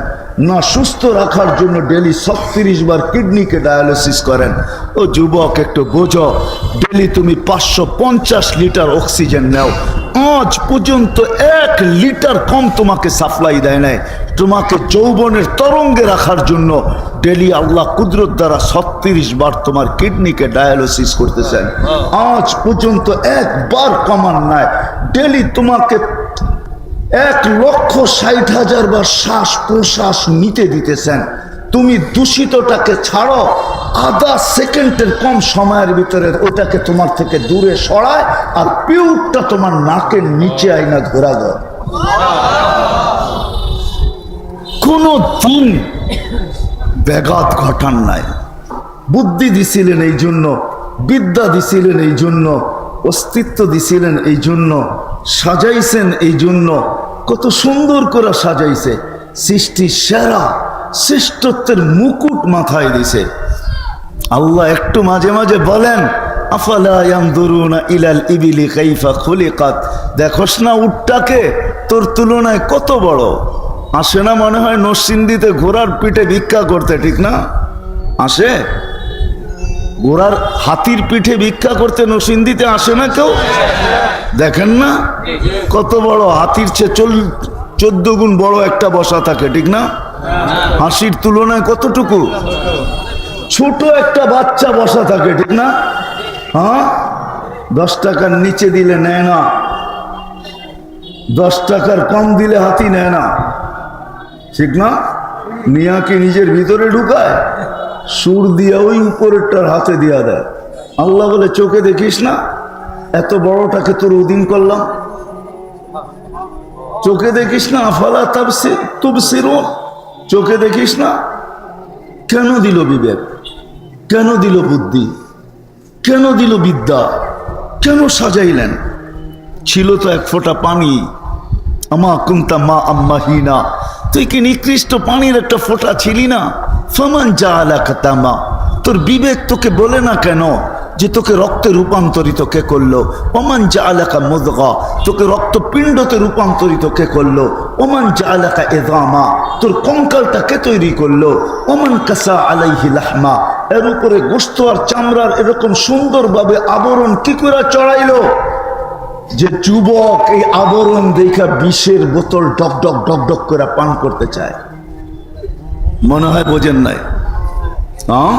না সুস্থ রাখার জন্য ডেলি 36 বার কিডনিকে ডায়ালিসিস করেন। ও যুবক, একটু বোঝো, ডেলি তুমি 550 লিটার অক্সিজেন নাও, আজ পর্যন্ত 1 লিটার কম তোমাকে সাপ্লাই দেয় নাই। তোমাকে যৌবনের তরঙ্গে রাখার জন্য ডেলি আল্লাহ কুদরত দ্বারা 36 বার তোমার কিডনিকে ডায়ালিসিস করতেছেন, আজ পর্যন্ত একবার কমান নাই। ডেলি তোমাকে 1,60,000 বার শ্বাস প্রশ্বাস নিতে দিতেছেন। তুমি দূষিতটাকে ছাড়ো, আধা সেকেন্ডের কম সময়ের ভিতরে ওটাকে তোমার থেকে দূরে সরায়, আর পিউরটা তোমার নাকের নিচে আইনা ঘোরা দেয়। কোনো দিন ব্যাঘাত ঘটান নাই। বুদ্ধি দিছিলেন এই জন্য, বিদ্যা দিছিলেন এই জন্য, অস্তিত্ব দিছিলেন এই জন্য, সাজাইছেন এই জন্য। কত সুন্দর করে সাজাইছে, সৃষ্টি সেরা শ্রেষ্ঠত্বের মুকুট মাথায় দিছে। আল্লাহ একটু মাঝে মাঝে বলেন, আফালা ইয়ানজুরুনা ইলাল ইবিলি কাইফা খুলিকাত, দেখোস না উটটাকে তোর তুলনায় কত বড়। আসে না মনে হয় নরসিংদীতে ঘোড়ার পিঠে ভিক্ষা করতে, ঠিক না? আসে ঘোড়ার হাতির পিঠে ভিক্ষা করতে নরসিংদীতে আসে না কেউ? দেখেন না কত বড়, হাতির চেয়ে 14 গুণ বড় একটা বসা থাকে, ঠিক না? হাসির তুলনায় কতটুকু ছোট একটা বাচ্চা বসা থাকে, ঠিক না? হ্যাঁ, 10 টাকার নিচে দিলে নেয় না, 10 টাকার কম দিলে হাতি নেয় না, ঠিক না? মিয়াকে নিজের ভিতরে ঢুকায়, সুর দিয়া ওই উপরেরটার হাতে দিয়া দেয়। আল্লাহ বলে চোখে দেখিস না, এত বড়টাকে তোর অধীন করলাম, চোখে দেখিস না? আফালা তুবসিরুন, চোখে দেখিস না? কেন দিল বিবেক, কেন দিল বুদ্ধি, কেন দিল বিদ্যা, কেন সাজাইলেন? ছিল তো এক ফোঁটা পানি, আমা কুনতা মা আম্মাহিনা, তুই কি নিকৃষ্ট পানির একটা ফোঁটা ছিলি না? ফামান জাআলাকা তামা, তোর বিবেক তোকে বলে না কেন যে তোকে রক্তে রূপান্তরিত কে করলো? ওমান জাআলাকা মুদগা, তোকে রক্তপিণ্ডতে রূপান্তরিত কে করলো? ওমান জাআলাকা ইযামা, তোর কঙ্কালটা কে তৈরি করলো? ওমান কাসা আলাইহি লাহমা, এর উপরে গোশত আর চামড়ার এরকম সুন্দরভাবে আবরণ কি করে চড়াইলো যে যুবক এই আবরণ দেখা বিষের বোতল ডক ডক ডক ডক করে পান করতে চায়? মনে হয় বোঝেন নাই? হ্যাঁ,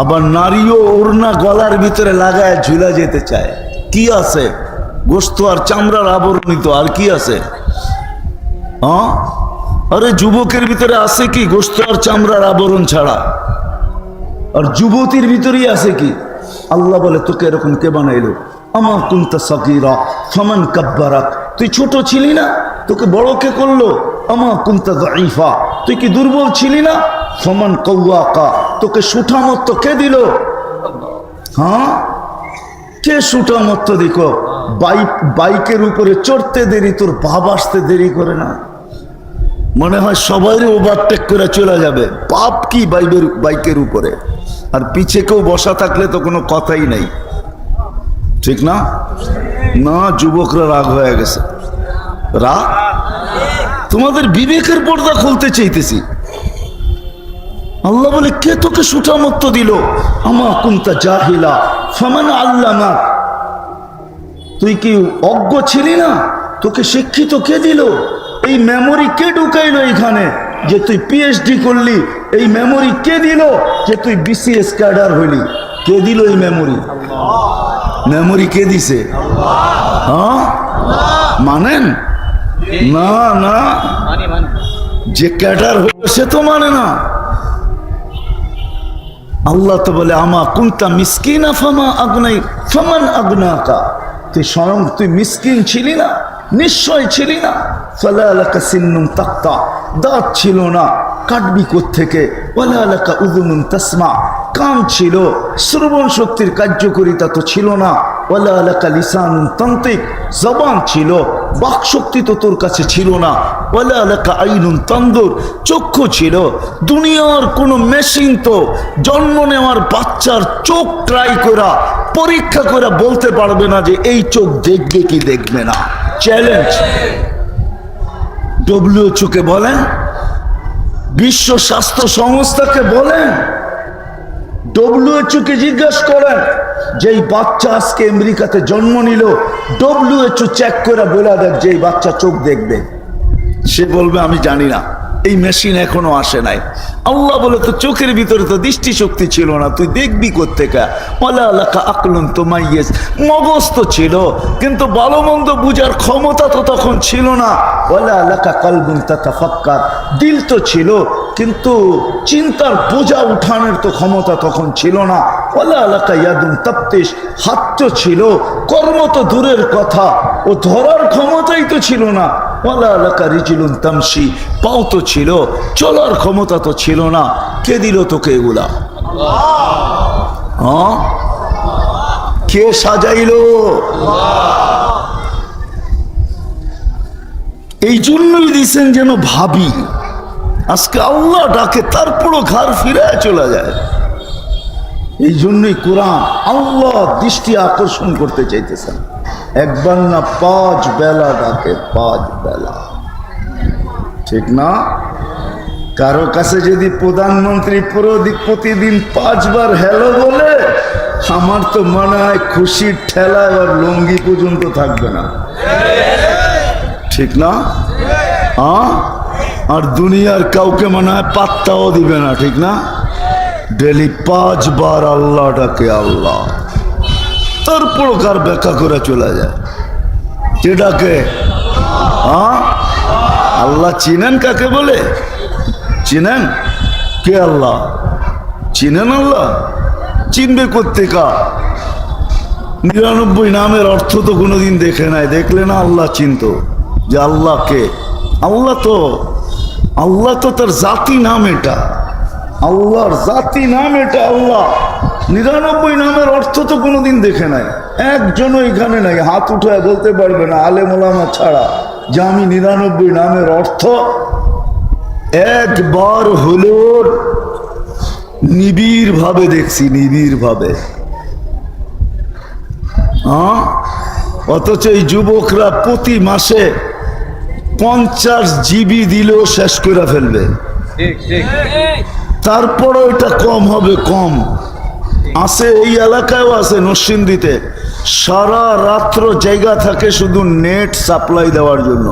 আবার নারীও ওড়না গলার ভিতরে লাগায় ঝুলা যেতে চায়। কি আছে? গোশত আর চামড়ার আবরণিত, আর কি আছে? হ্যাঁ, আরে যুবকের ভিতরে আছে কি গোশত আর চামড়ার আবরণ ছাড়া? আর যুবতীর ভিতরেই আছে কি? আল্লাহ বলে তোকে এরকম কে বানাইলো? আমা কুনতা সাগীরা ফামান কাব্বারাক, তুই ছোট ছিলি না, তোকে বড় কে করলো? আমা কুনতা যায়ীফা, তুই কি দুর্বল ছিলি না? ফামান কাওয়াকা, তোকে সুঠামত্ব কে দিল? হ্যাঁ, কে সুঠামত্ব দিল? বাইকের উপরে চড়তে দেরি, তোর ভাব আসতে দেরি করে না? মনে হয় সবাই ওভারটেক করে চলে যাবে, পাপ কি বাইকের উপরে, আর পিছে কেউ বসা থাকলে তো কোনো কথাই নাই, ঠিক না? না, যুবকরা রাগ হয়ে গেছে। রাগ? তোমাদের বিবেকের পর্দা খুলতে চাইতেছি। আল্লাহ বলে কে তোকে সুঠামত্ব দিল? আমা কুনতা জাহিলা ফামান আল্লামা, তুই কি অজ্ঞ ছিলি না, তোকে শিক্ষিত কে দিল? এই মেমোরি কে ঢুকাইলো এখানে যে তুই পিএইচডি করলি? এই মেমোরি কে দিল যে তুই বিসিএস ক্যাডার হইলি? কে দিল এই মেমোরি? মেমোরি কে দিছে? হ্যাঁ, মানেন না? না, যে ক্যাডার হলো সে তো মানে না। আল্লাহ তো বলে আমা কুনতা মিসকিনা ফামান আগনাকা, তুই স্বয়ং তুই মিসকিন ছিলি না, নিশ্চয় ছিলি না। ফালা লাকা সিন্নুন তাক্তা, দাঁত ছিল না, কাটবি কোত্থেকে? ওয়ালা লাকা উযুনুন তাসমা, কান ছিল, শ্রবণ শক্তির কার্যকারিতা তো ছিল না। ওয়ালা লাকা লিসানুন তানতিক, জবান ছিল, বাক শক্তি তো তোর কাছে ছিল না। ওয়ালা লাকা আইনুন তানদুর, চক্ষু ছিল। দুনিয়ার কোনো মেশিন তো জন্ম নেওয়ার বাচ্চার চোখ ট্রাই করা, পরীক্ষা করে বলতে পারবে না যে এই চোখ দেখবে কি দেখবে না। চ্যালেঞ্জ। WHO কে বলেন, বিশ্ব স্বাস্থ্য সংস্থাকে বলেন, WHO কে জিজ্ঞাসা করেন যে এই বাচ্চা আজকে আমেরিকাতে জন্ম নিল, WHO চেক করে বলে দেখ যে এই বাচ্চা চোখ দেখবে। সে বলবে আমি জানি না, এই মেশিন এখনো আসে নাই। আল্লাহ বলে তো চোখের ভিতরে তো দৃষ্টি শক্তি ছিল না, তুই দেখবি কোত্থেকে? ওয়ালা লাকা আকলুন তুমাইয়িজ, মগজ তো ছিল কিন্তু ভালো মন্দ বুঝার ক্ষমতা তো তখন ছিল না। ওয়ালা লাকা কলবুন তাতাফাক্কার, দিল তো ছিল কিন্তু চিন্তার বোঝা উঠানোর তো ক্ষমতা তখন ছিল না। ওয়ালা লাকা ইয়াদুন তাবতিশ, হাত তো ছিল, কর্ম তো দূরের কথা, ও ধরার ক্ষমতাই তো ছিল না। ওয়ালা লাকা রিজলুন তামশি, পাও তো ছিল, চলার ক্ষমতা তো ছিল না। কে দিল তোকে এগুলা? হ্যাঁ, কে সাজাইলো? এই জন্যই দিচ্ছেন যেন ভাবি। আজকে আল্লাহ ডাকে তারপরও ঘর ফিরে চলে যায়। এই জন্যই কোরআন আল্লাহ দৃষ্টি আকর্ষণ করতে চাইতেছেন। একবার না 5 বেলা ডাকে, 5 বেলা, ঠিক না? কারো কাছে যদি প্রধানমন্ত্রী প্রতিদিন 5 বার হ্যালো বলে, আমার তো মনে হয় খুশির ঠেলা আর লুঙ্গি পর্যন্ত থাকবে না, ঠিক না? আর দুনিয়ার কাউকে মনে হয় পাত্তাও দিবে না, ঠিক না? ডেলি 5 বার আল্লাহ ডাকে, আল্লাহ। তারপর কার ব্যাখ্যা করে চলে যায়, কে ডাকে? আল্লাহ চিনেন কাকে বলে? চিনেন? কে আল্লাহ? চিনেন আল্লাহ? চিনবে কোত্থেকা? 99 নামের অর্থ তো কোনোদিন দেখে নাই, দেখলে না আল্লাহ চিনত যে আল্লাহ কে। আল্লাহ তো তার জাতি নাম, এটা আল্লাহর জাতি নাম, এটা আল্লাহ। 99 নামের অর্থ তো কোনোদিন দেখে নাই, একজনও এখানে নাই হাত উঠায় বলতে পারবে না আলেম ওলামা ছাড়া যে আমি 99 নামের অর্থ একবার হলো নিবিড় ভাবে দেখছি, নিবিড় ভাবে। অথচ এই যুবকরা প্রতি মাসে 50 জিবি দিলেও শেষ করে ফেলবে, তারপরও এটা কম হবে, কম আছে। এই এলাকায়ও আছে, নরসিংদীতে সারা রাত্র জায়গা থাকে শুধু নেট সাপ্লাই দেওয়ার জন্য।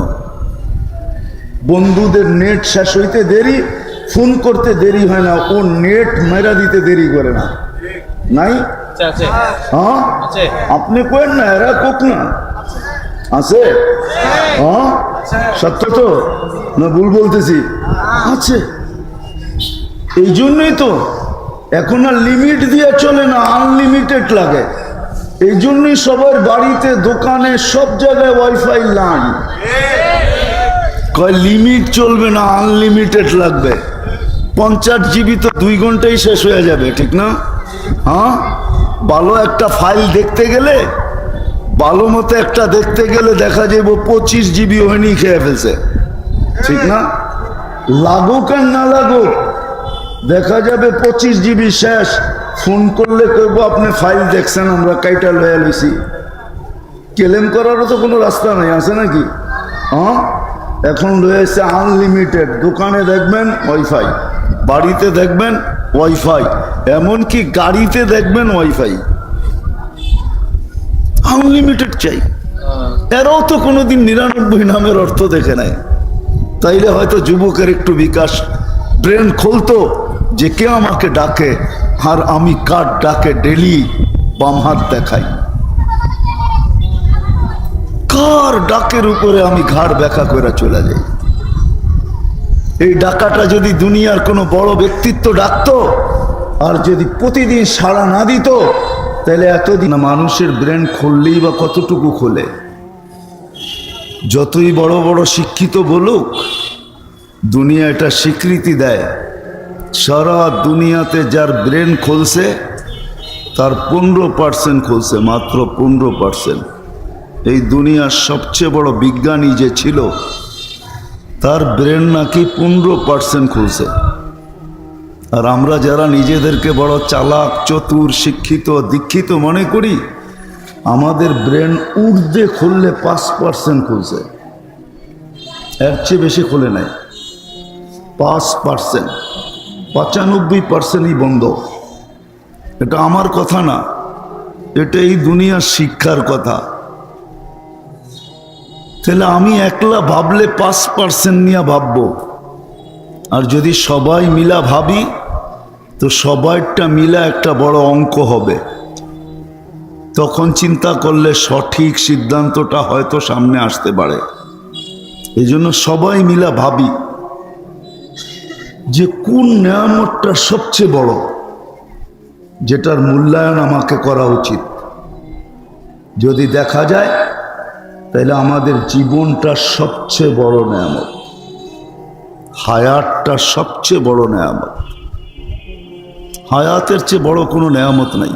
বন্ধুদের নেট শেষ হইতে দেরি, ফোন করতে দেরি হয় না, ও নেট মেরা দিতে দেরি করে না। নাই? হ্যাঁ, আপনি কেন না, এরা কোক না আছে? হ্যাঁ, সত্য তো না ভুল বলতেছি? আছে। এই জন্যই তো এখন আর লিমিট দিয়ে চলে না, আনলিমিটেড লাগে। এই জন্যই সবার বাড়িতে, দোকানে, সব জায়গায় ওয়াইফাই লাইন। কয় লিমিট চলবে না, আনলিমিটেড লাগবে। 50 জিবি তো 2 ঘন্টায় শেষ হয়ে যাবে, ঠিক না? হ্যাঁ, ভালো একটা ফাইল দেখতে গেলে, ভালো মতো একটা দেখতে গেলে দেখা যাবে 25 জিবি হয়নি খেয়ে ফেলছে, ঠিক না? লাগুক আর না লাগুক, দেখা যাবে 25 জিবি শেষ। ফোন করলে কইব আপনি ফাইল দেখছেন, আমরা কাইটা লয়ে লইছি। ক্লেম করারও তো কোনো রাস্তা নাই, আছে নাকি? হ্যাঁ, এখন রয়েছে আনলিমিটেড। দোকানে দেখবেন ওয়াইফাই, বাড়িতে দেখবেন ওয়াইফাই, এমনকি গাড়িতে দেখবেন ওয়াইফাই, আনলিমিটেড চাই। এরাও তো কোনোদিন 99 নামের অর্থ দেখে নাই। তাইলে হয়তো যুবকের একটু বিকাশ, ব্রেন খুলতো যে কে আমাকে ডাকে আর আমি কার ডাকে ডেলি বাম হাত দেখাই, কার ডাকের উপরে আমি ঘাড় ব্যাখ্যা করে চলে যাই। এই ডাকাটা যদি দুনিয়ার কোনো বড় ব্যক্তিত্ব ডাকতো আর যদি প্রতিদিন সাড়া না দিত, তাহলে এতদিন মানুষের ব্রেন খুললেই বা কতটুকু খোলে? যতই বড় বড় শিক্ষিত বলুক, দুনিয়া এটা স্বীকৃতি দেয়, সারা দুনিয়াতে যার ব্রেন খুলছে তার 15% খুলছে, মাত্র 15%। এই দুনিয়ার সবচেয়ে বড় বিজ্ঞানী যে ছিল, তার ব্রেন নাকি 15% খুলছে। আর আমরা যারা নিজেদেরকে বড় চালাক, চতুর, শিক্ষিত, দীক্ষিত মনে করি, আমাদের ব্রেন ঊর্ধ্বে খুললে 5% খুলছে, এর চেয়ে বেশি খুলে নাই। 5%, 95%ই বন্ধ। এটা আমার কথা না, এটা এই দুনিয়ার শিক্ষার কথা। তাহলে আমি একলা ভাবলে 5% নিয়ে ভাববো, আর যদি সবাই মিলা ভাবি তো সবাইটা মিলা একটা বড় অঙ্ক হবে। তখন চিন্তা করলে সঠিক সিদ্ধান্তটা হয়তো সামনে আসতে পারে। এই জন্য সবাই মিলা ভাবি যে কোন নেয়ামতটা সবচেয়ে বড়, যেটার মূল্যায়ন আমাকে করা উচিত। যদি দেখা যায় তাহলে আমাদের জীবনটা সবচেয়ে বড় নেয়ামত, হায়াতটা সবচেয়ে বড় নেয়ামত। হায়াতের চেয়ে বড় কোনো নেয়ামত নাই।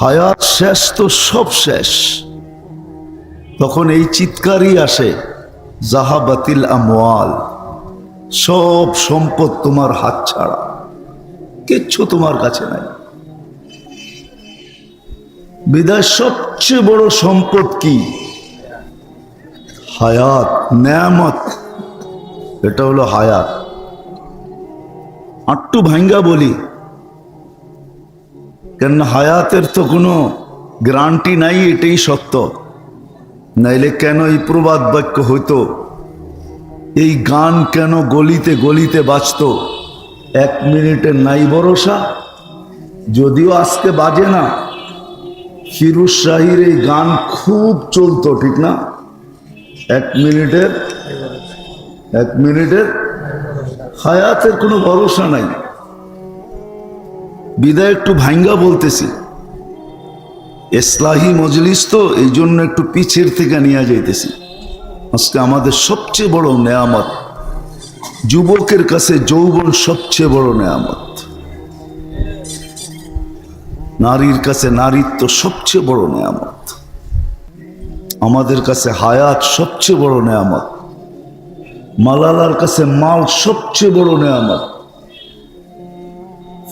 হায়াত শেষ তো সব শেষ। তখন এই চিৎকারই আসে, জাহাবাতিল আমওয়াল, সব সম্পদ তোমার হাত ছাড়া, কিচ্ছু তোমার কাছে নাই। বিদায় সবচেয়ে বড় সম্পদ কি? হায়াত, নেয়ামত। এটা হলো হায়াত। আটটু ভাঙ্গা বলি, কেন হায়াতের তো কোনো গ্যারান্টি নাই, এটাই সত্য। নাইলে কেন এই প্রবাদ বাক্য হইতো? এই গান কেন গলিতে গলিতে বাজতো? 1 মিনিটের নাই ভরসা। যদিও আজকে বাজে না, ফিরোজ শাহীর এই গান খুব চলতো, ঠিক না? 1 মিনিটের হায়াতের কোনো ভরসা নাই। বিদায় একটু ভাঙ্গা বলতেছি, ইসলাহি মজলিস তো, এই জন্য একটু পিছের থেকে নিয়ে যাইতেছি। আজকে আমাদের সবচেয়ে বড় নেয়ামত, যুবকের কাছে যৌবন সবচেয়ে বড় নেয়ামত, নারীর কাছে নারীত্ব সবচেয়ে বড় নেয়ামত, আমাদের কাছে হায়াত সবচেয়ে বড় নেয়ামত, মালালার কাছে মাল সবচেয়ে বড় নেয়ামত,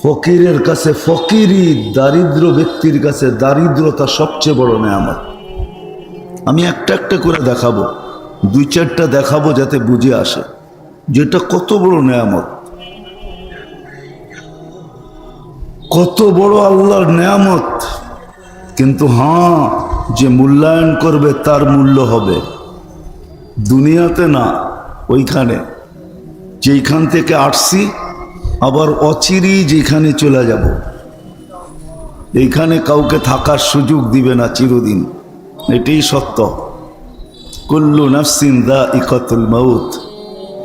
ফকিরের কাছে ফকিরি, দারিদ্র ব্যক্তির কাছে দারিদ্রতা সবচেয়ে বড় নেয়ামত। আমি একটা একটা করে দেখাবো, 2-4টা দেখাবো যাতে বুঝে আসে যেটা কত বড় নেয়ামত, কত বড় আল্লাহর নেয়ামত। কিন্তু হ্যাঁ, যে মূল্যায়ন করবে তার মূল্য হবে, দুনিয়াতে না, ওইখানে যেইখান থেকে আসছি, আবার অচিরেই যেখানে চলে যাব। এইখানে কাউকে থাকার সুযোগ দিবে না চিরদিন, এটাই সত্য। কুল্লু নাফসিন যায়িকাতুল মাউত,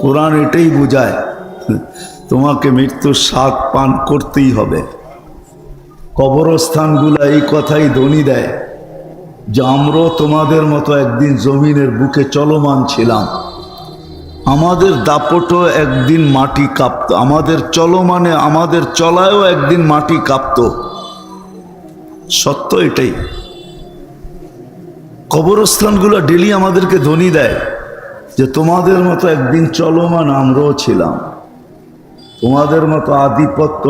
কোরআন এটাই বোঝায়, তোমাকে মৃত্যুর স্বাদ পান করতেই হবে। কবরস্থানগুলো এই কথাই ধ্বনি দেয় যে আমরাও তোমাদের মতো একদিন জমিনের বুকে চলমান ছিলাম, আমাদের দাপটও একদিন মাটি কাঁপত, আমাদের চলমানে, আমাদের চলায়ও একদিন মাটি কাঁপত। সত্য এটাই। কবরস্থানগুলো ডেলি আমাদেরকে ধ্বনি দেয় যে তোমাদের মতো একদিন চলমান আমরাও ছিলাম, তোমাদের মতো আধিপত্য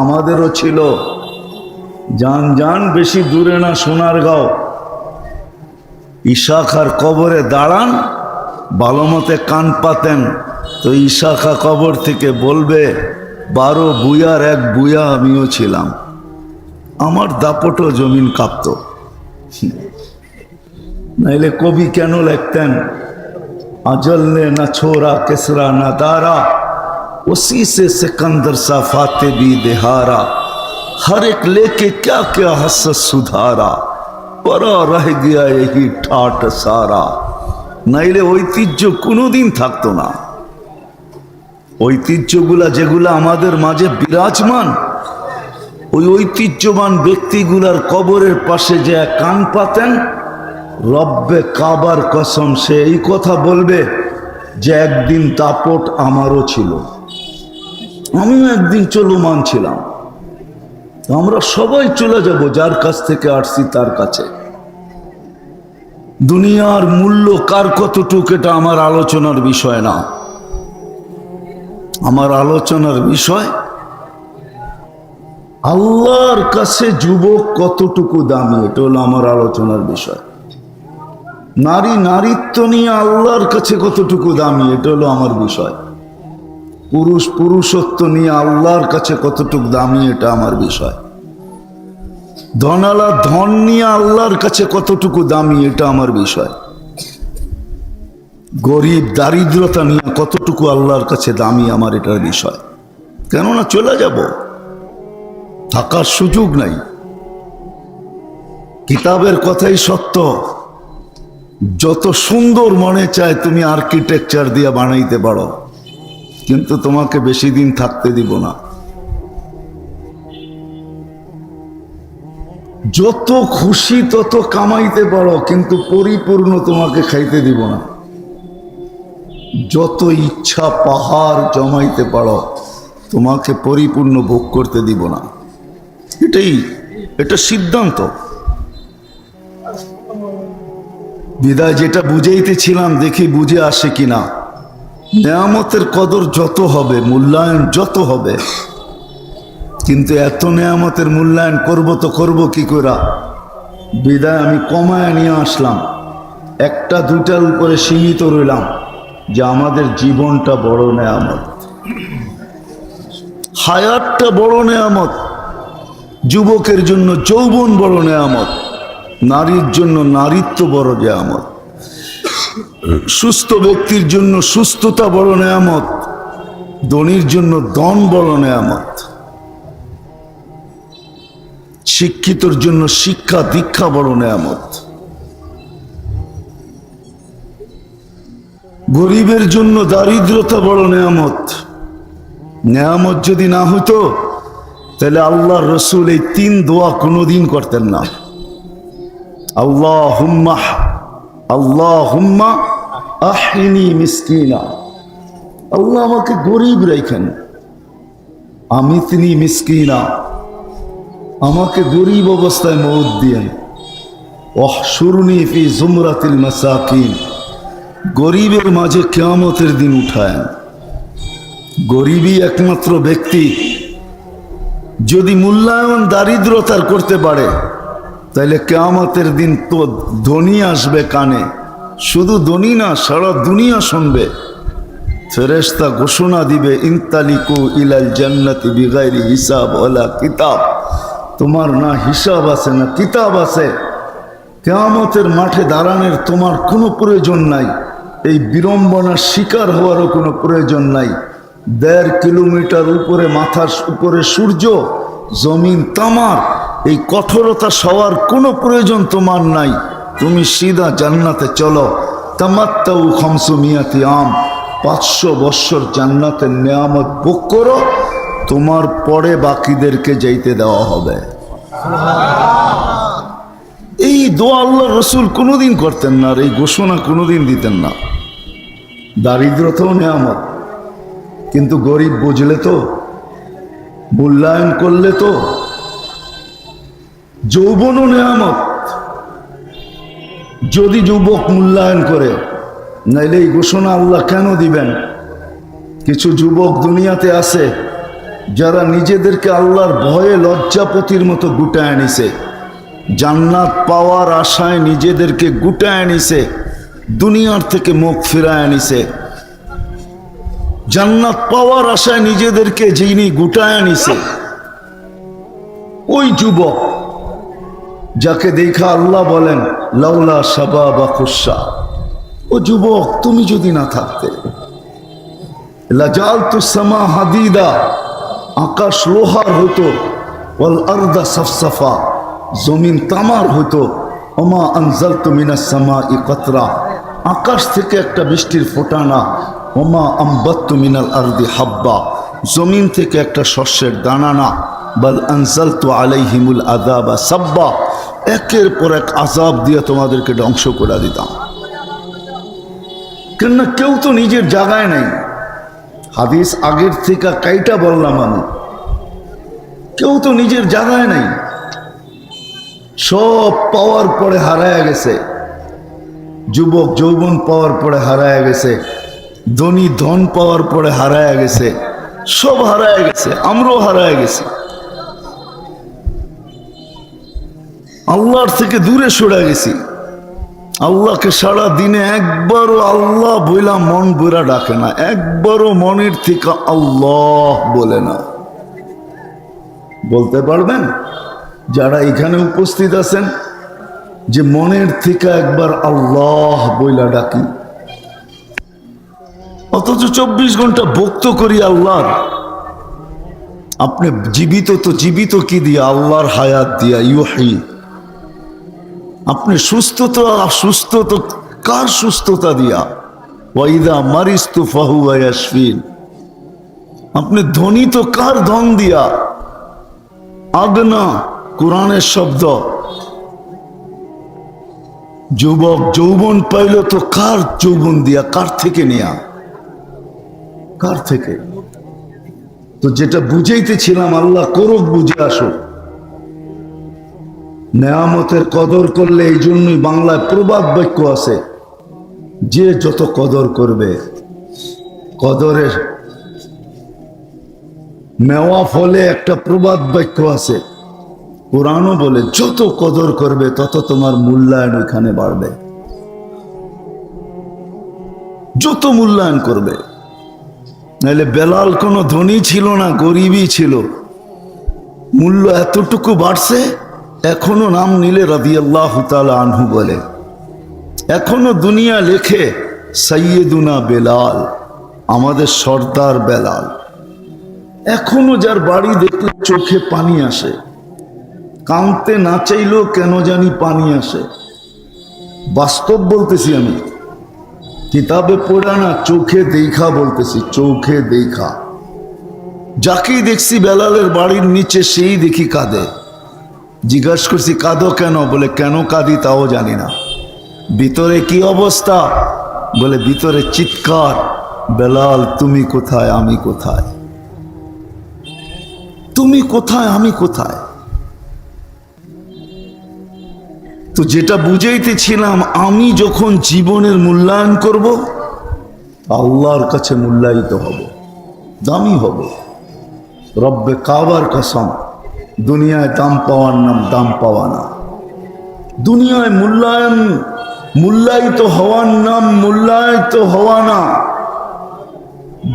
আমাদেরও ছিল। যান যান, বেশি দূরে না, সোনারগাঁও। ইশাখার কবরে দাঁড়ান, ভালো মতে কান পাতেন তো ইশাখা কবর থেকে বলবে 12 বুয়ার এক বুয়া আমিও ছিলাম, আমার দাপটও জমিন কাঁপত। নাইলে কবি কেন লিখতেন अजल ने न छोड़ा किसरा न दारा, उसी से सिकंदर सा फाते भी दिहारा, हर एक लेके क्या क्या हसत सुधारा, परा रह गया यही ठाट सारा। নাইলে ঐতিহ্য কোনোদিন থাকতো না। ঐতিহ্যগুলা যেগুলা আমাদের মাঝে বিরাজমান, ওই ঐতিহ্যবান ব্যক্তিগুলার কবরের পাশে যে কান পাতেন, রব্বে কাবার কসম, সে এই কথা বলবে যে একদিন দাপট আমারও ছিল, আমিও একদিন চলমান ছিলাম। আমরা সবাই চলে যাব যার কাছ থেকে আসছি তার কাছে। দুনিয়ার মূল্য কার কতটুক এটা আমার আলোচনার বিষয় না। আমার আলোচনার বিষয় আল্লাহর কাছে যুবক কতটুকু দামি, এটা হলো আমার আলোচনার বিষয়। নারী নারীত্ব নিয়ে আল্লাহর কাছে কতটুকু দামি, এটা হলো আমার বিষয়। পুরুষ পুরুষত্ব নিয়ে আল্লাহর কাছে কতটুকু দামি, এটা আমার বিষয়। ধনালা ধন নিয়ে আল্লাহর কাছে কতটুকু দামি, এটা আমার বিষয়। গরিব দারিদ্রতা নিয়ে কতটুকু আল্লাহর কাছে দামি, আমার এটার বিষয়। কেননা চলে যাব, থাকার সুযোগ নাই। কিতাবের কথাই সত্য, যত সুন্দর মনে চায় তুমি আর্কিটেকচার দিয়ে বানাইতে পারো, কিন্তু তোমাকে বেশি দিন থাকতে দিব না। যত খুশি তত কামাইতে পারো, কিন্তু পরিপূর্ণ তোমাকে খাইতে দিব না। যত ইচ্ছা পাহাড় জমাইতে পারো, তোমাকে পরিপূর্ণ ভোগ করতে দিব না। এটা সিদ্ধান্ত। বিদায় যেটা বুঝাইতেছিলাম, দেখি বুঝে আসে কিনা। নেয়ামতের কদর যত হবে, মূল্যায়ন যত হবে, কিন্তু এত নেয়ামতের মূল্যায়ন করব তো করব কি করে? বিদায় আমি কমায় নিয়ে আসলাম, একটা দুইটার উপরে সীমিত রইলাম যে আমাদের জীবনটা বড় নেয়ামত, হায়াতটা বড় নেয়ামত, যুবকের জন্য যৌবন বড় নেয়ামত, নারীর জন্য নারীত্ব বড় নেয়ামত, সুস্থ ব্যক্তির জন্য সুস্থতা বড় নেয়ামত, ধনীর জন্য ধন বড় নেয়ামত, শিক্ষিতর জন্য শিক্ষা দীক্ষা বড় নেয়ামত, গরিবের জন্য দারিদ্রতা বড় নেয়ামত। নেয়ামত যদি না হতো তাহলে আল্লাহ রসুল এই 3 দোয়া কোনোদিন করতেন না। আল্লাহুম্মা আহিনি মিসকিনা, আল্লাহ আমাকে গরিব রাখেন, আমিতনি মিসকিনা, আমাকে গরিব অবস্থায় মউত দিয়েন, ওয়াহশুরনি ফি জুমরাতিল মাসাকিন, গরিবের মাঝে কিয়ামতের দিন উঠায়েন। গরিবই একমাত্র ব্যক্তি যদি মূল্যায়ন দারিদ্রতার করতে পারে তাহলে কিয়ামতের দিন তো ধনী আসবে কানে, শুধু ধনী না সারা দুনিয়া শুনবে। ফেরেশতা ঘোষণা দিবে ইনতালিকু ইলাল জান্নাতি বিগাইরি হিসাব ওয়ালা কিতাব, তোমার না হিসাব আছে না কিতাব আছে, কিয়ামতের মাঠে দাঁড়ানোর তোমার কোনো প্রয়োজন নাই, এই বিড়ম্বনার শিকার হওয়ারও কোনো প্রয়োজন নাই। 1.5 কিলোমিটার উপরে মাথার উপরে সূর্য, জমিন তামার, এই কঠোরতা সওয়ার কোনো প্রয়োজন তোমার নাই, তুমি সিধা জান্নাতে চলো। তামাত্তাউ 500 আম, 500 বৎসর জান্নাতের নেয়ামত ভোগ করো, তোমার পরে বাকিদেরকে যাইতে দেওয়া হবে। এই দোয়া আল্লাহ রসুল কোনোদিন করতেন না, আর এই ঘোষণা কোনোদিন দিতেন না। দারিদ্রতাও নেয়ামত, কিন্তু গরিব বুঝলে তো, মূল্যায়ন করলে তো। যৌবনও নেয়ামত, যদি যুবক মূল্যায়ন করে, নাইলে এই ঘোষণা আল্লাহ কেন দিবেন? কিছু যুবক দুনিয়াতে আছে যারা নিজেদেরকে আল্লাহর ভয়ে লজ্জাপতির মতো গুটায় নিছে, জান্নাত পাওয়ার আশায় নিজেদেরকে গুটায় নিছে, দুনিয়ার থেকে মুখ ফিরায় নিছে। জান্নাত পাওয়ার আশায় নিজেদেরকে যিনি গুটায় নিছে, ওই যুবক যাকে দেখা আল্লাহ বলেন লাউলা শাবাবা খুশা, ও যুবক তুমি যদি না থাকতে, লাজালতু সামা হাদিদা, আকাশ লোহার হতো, ওয়াল আরদা সাফসাফা, জমিন তামার হতো, ওমা আনজালতু মিনাস সামাই কতরা, আকাশ থেকে একটা বৃষ্টির ফোঁটা না, ওমা আম্বাত্তু মিনাল আরদি হাব্বা, জমিন থেকে একটা শস্যের দানা না, বাল আনজালতু আলাইহিমুল আযাবা সাব্বা, একের পর এক আযাব দিয়ে তোমাদেরকে ধ্বংস করে দিতাম। কেননা কেউ তো নিজের জায়গায় নাই। হাদিস আগের থেকে কাইটা বললাম আমি, কেউ তো নিজের জায়গায় নাই, সব পাওয়ার পরে হারায় গেছে। যুবক যৌবন পাওয়ার পরে হারায় গেছে, ধনী ধন পাওয়ার পরে হারায় গেছে, সব হারায় গেছে, আমরাও হারায় গেছি। আল্লাহর থেকে দূরে সরে গেছি। আল্লাহকে সারা দিনে একবারও আল্লাহ বইলা মন বইরা ডাকে না, একবারও মনের থেকে আল্লাহ বলে না। বলতে পারবেন যারা এখানে উপস্থিত আছেন যে মনের থেকে একবার আল্লাহ বইলা ডাকি? অথচ 24 ঘন্টা ভক্ত করি আল্লাহর। আপনি জীবিত তো জীবিত কি দিয়া? আল্লাহর হায়াত দিয়া, ইউহি। আপনি সুস্থ তো সুস্থ তো কার সুস্থতা দিয়া? ওয়াইদা মারিস্তু ফাহুয়া ইয়াশফিন। আপনি ধনী তো কার ধন দিয়া? আগনা, কোরআনের শব্দ। যুবক যৌবন পাইল তো কার যৌবন দিয়া? কার থেকে নেয়া? কার থেকে? তো যেটা বুঝাইতেছিলাম, আল্লাহ করুক, বুঝে আসো। নেয়ামতের কদর করলে, এই জন্যই বাংলায় প্রবাদ বাক্য আছে, যে যত কদর করবে, কদরের মেওয়া ফলে একটা প্রবাদ বাক্য আছে, কোরআনও বলে যত কদর করবে তত তোমার মূল্যায়ন ওইখানে বাড়বে, যত মূল্যায়ন করবে। নাহলে বেলাল কোনো ধনী ছিল না, গরিবই ছিল, মূল্য এতটুকু বাড়ছে। এখনো নাম নিলে রাদিয়াল্লাহু তাআলা আনহু বলে, এখনো দুনিয়া লেখে সাইয়েদুনা বেলাল, আমাদের সর্দার বেলাল। এখনো যার বাড়ি দেখলে চোখে পানি আসে, কাঁদতে না চাইলেও কেন জানি পানি আসে। বাস্তব বলতেছি আমি, কিতাবে পড়া না, চোখে দেখা বলতেছি, চোখে দেখা। যাকেই দেখছি বেলালের বাড়ির নিচে সেই দেখি কাঁদে। জিজ্ঞাসা করছি কাঁদো কেন? বলে কেন কাঁদি তাও জানি না। ভিতরে কি অবস্থা? বলে ভিতরে চিৎকার, বেলাল তুমি কোথায়, আমি কোথায়, তুমি কোথায়, আমি কোথায়। তো যেটা বুঝাইতেছিলাম, আমি যখন জীবনের মূল্যায়ন করব, আল্লাহর কাছে মূল্যায়িত হব, দামি হব। রব্বে কাবার কসম, দুনিয়ায় দাম পাওয়ার নাম দাম পাওয়া না। দুনিয়ায় মূল্যায়িত হওয়ার নাম মূল্যায়িত হওয়া না।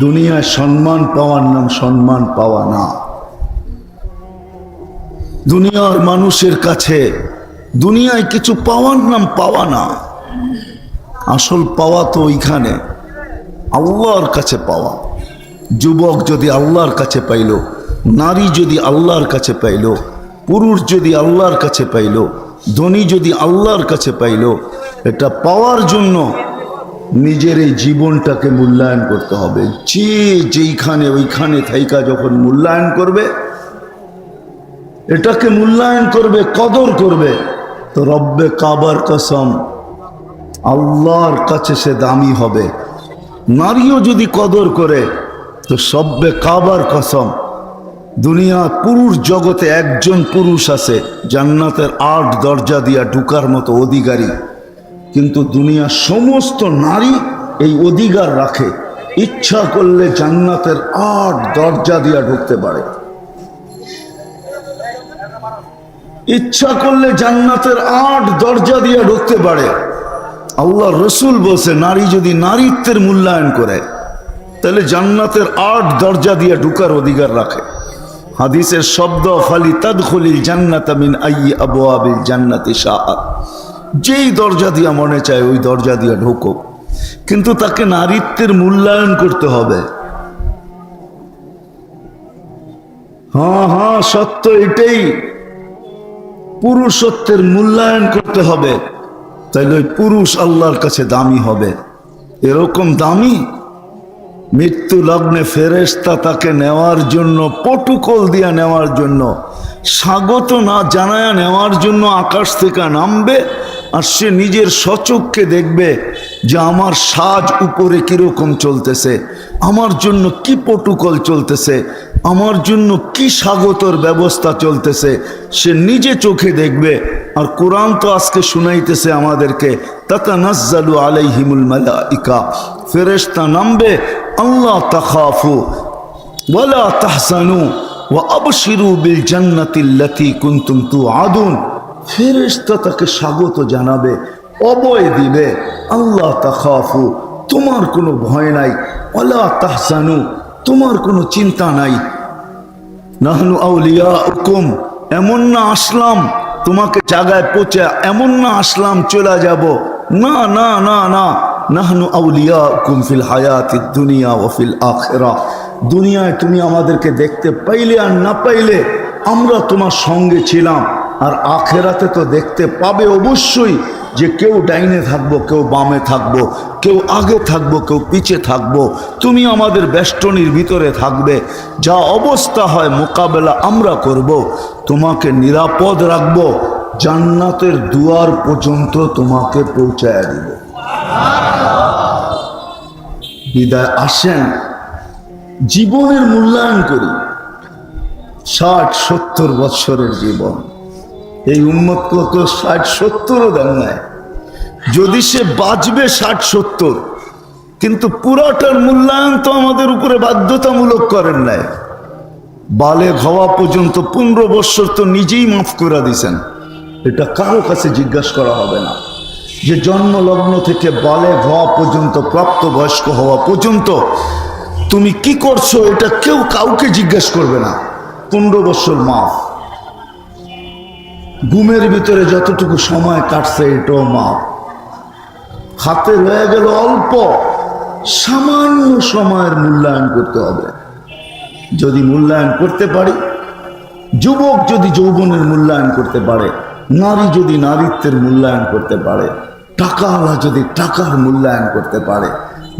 দুনিয়ায় সম্মান পাওয়ার নাম সম্মান পাওয়া না। দুনিয়ার মানুষের কাছে দুনিয়ায় কিছু পাওয়ার নাম পাওয়া না। আসল পাওয়া তো ওইখানে, আল্লাহর কাছে পাওয়া। যুবক যদি আল্লাহর কাছে পাইল, নারী যদি আল্লাহর কাছে পাইল, পুরুষ যদি আল্লাহর কাছে পাইল, ধনী যদি আল্লাহর কাছে পাইল, এটা পাওয়ার জন্য নিজের এই জীবনটাকে মূল্যায়ন করতে হবে। যে যেইখানে ওইখানে থাইকা যখন মূল্যায়ন করবে, এটাকে মূল্যায়ন করবে, কদর করবে, তো রব্বে কাবার কসম আল্লাহর কাছে সে দামি হবে। নারীও যদি কদর করে, তো সব্বে কাবার কসম, দুনিয়া পুরুষ জগতে একজন পুরুষ আছে জান্নাতের 8 দরজা দিয়া ঢুকার মতো অধিকারী, কিন্তু দুনিয়া সমস্ত নারী এই অধিকার রাখে, ইচ্ছা করলে জান্নাতের 8 দরজা দিয়া ঢুকতে পারে। ইচ্ছা করলে জান্নাতের 8 দরজা দিয়া ঢুকতে পারে। আল্লাহ রসুল বলছে, নারী যদি নারীত্বের মূল্যায়ন করে, তাহলে জান্নাতের 8 দরজা দিয়ে ঢুকার অধিকার রাখে। হাদিসের শব্দ, ফালি তাদখুলিল জান্নাতা মিন আইয়ি আবওয়াবিল জান্নাতি শাআত, যেই দরজা দিয়া মনে চায় ওই দরজা দিয়ে ঢোকো, কিন্তু তাকে নারীত্বের মূল্যায়ন করতে হবে। হ্যাঁ সত্য এটাই, পুরুষত্বের মূল্যায়ন করতে হবে, তাইলে ওই পুরুষ আল্লাহর কাছে দামি হবে। এরকম দামি, মৃত্যু লগ্নে ফেরেশতা তাকে নেওয়ার জন্য, প্রটোকল দিয়া নেওয়ার জন্য, স্বাগত না জানায়া নেওয়ার জন্য আকাশ থেকে নামবে, আর সে নিজের স্বচক্ষে দেখবে যে আমার সাজ উপরে কিরকম চলতেছে, আমার জন্য কি প্রটোকল চলতেছে, আমার জন্য কি স্বাগতর ব্যবস্থা চলতেছে, সে নিজে চোখে দেখবে। আর কোরআন তো আজকে শুনাইতেছে আমাদেরকে, তাতানাজ্জালু আলাইহিমুল মালাইকা, ফেরেশতা নামবে, আল্লাহ তাখাফু ওয়ালা তাহজানু ওয়া আবশিরু বিল জান্নাতিল্লাতী কুনতুম তুআদুন। ফেরেশতা তাকে স্বাগত জানাবে, অভয় দিবে, আল্লাহ তাখাফু, তোমার কোনো ভয় নাই, ওয়ালা তাহজানু, তোমার কোনো চিন্তা নাই, নাহনু আউলিয়াউকুম, এমন না আসলাম তোমাকে জায়গায় পৌঁছে, এমন না আসলাম চলে যাব, না না না না, নাহনু আউলিয়াউকুম ফিল হায়াতিদ দুনিয়া ওয়া ফিল আখিরাহ, দুনিয়ায় তুমি আমাদেরকে দেখতে পাইলে আর না পাইলে আমরা তোমার সঙ্গে ছিলাম, আর আখেরাতে তো দেখতে পাবে অবশ্যই, যে কেউ ডাইনে থাকবো, কেউ বামে থাকবো, কেউ আগে থাকবো, কেউ পিছে থাকবো, তুমি আমাদের বেষ্টনীর ভিতরে থাকবে, যা অবস্থা হয় মোকাবেলা আমরা করব, তোমাকে নিরাপদ রাখবো, জান্নাতের দুয়ার পর্যন্ত তোমাকে পৌঁছায় দিব। বিদায় আসেন, জীবনের মূল্যায়ন করি। 60-70 বৎসরের জীবন, এই উম্মত কত 60-70ও দেন নাই। যদি সে বাঁচবে 60-70, কিন্তু পুরাটার মূল্যায়ন তো আমাদের উপরে বাধ্যতামূলক করেন নাই। বালেগ হওয়া পর্যন্ত 15 বছর তো নিজেই মাফ করে দিছেন, এটা কারো কাছে জিজ্ঞাসা করা হবে না। যে জন্মলগ্ন থেকে বালেগ হওয়া পর্যন্ত, প্রাপ্তবয়স্ক হওয়া পর্যন্ত তুমি কি করছো, এটা কেউ কাউকে জিজ্ঞাসা করবে না। 15 বছর মাফ। ঘুমের ভিতরে যতটুকু সময় কাটছে এটাও মাফ। হাতে রয়ে গেল অল্প, সামান্য সময়ের মূল্যায়ন করতে হবে। যদি মূল্যায়ন করতে পারি, যুবক যদি যৌবনের মূল্যায়ন করতে পারে, নারী যদি নারীত্বের মূল্যায়ন করতে পারে, টাকাওয়ালা যদি টাকার মূল্যায়ন করতে পারে,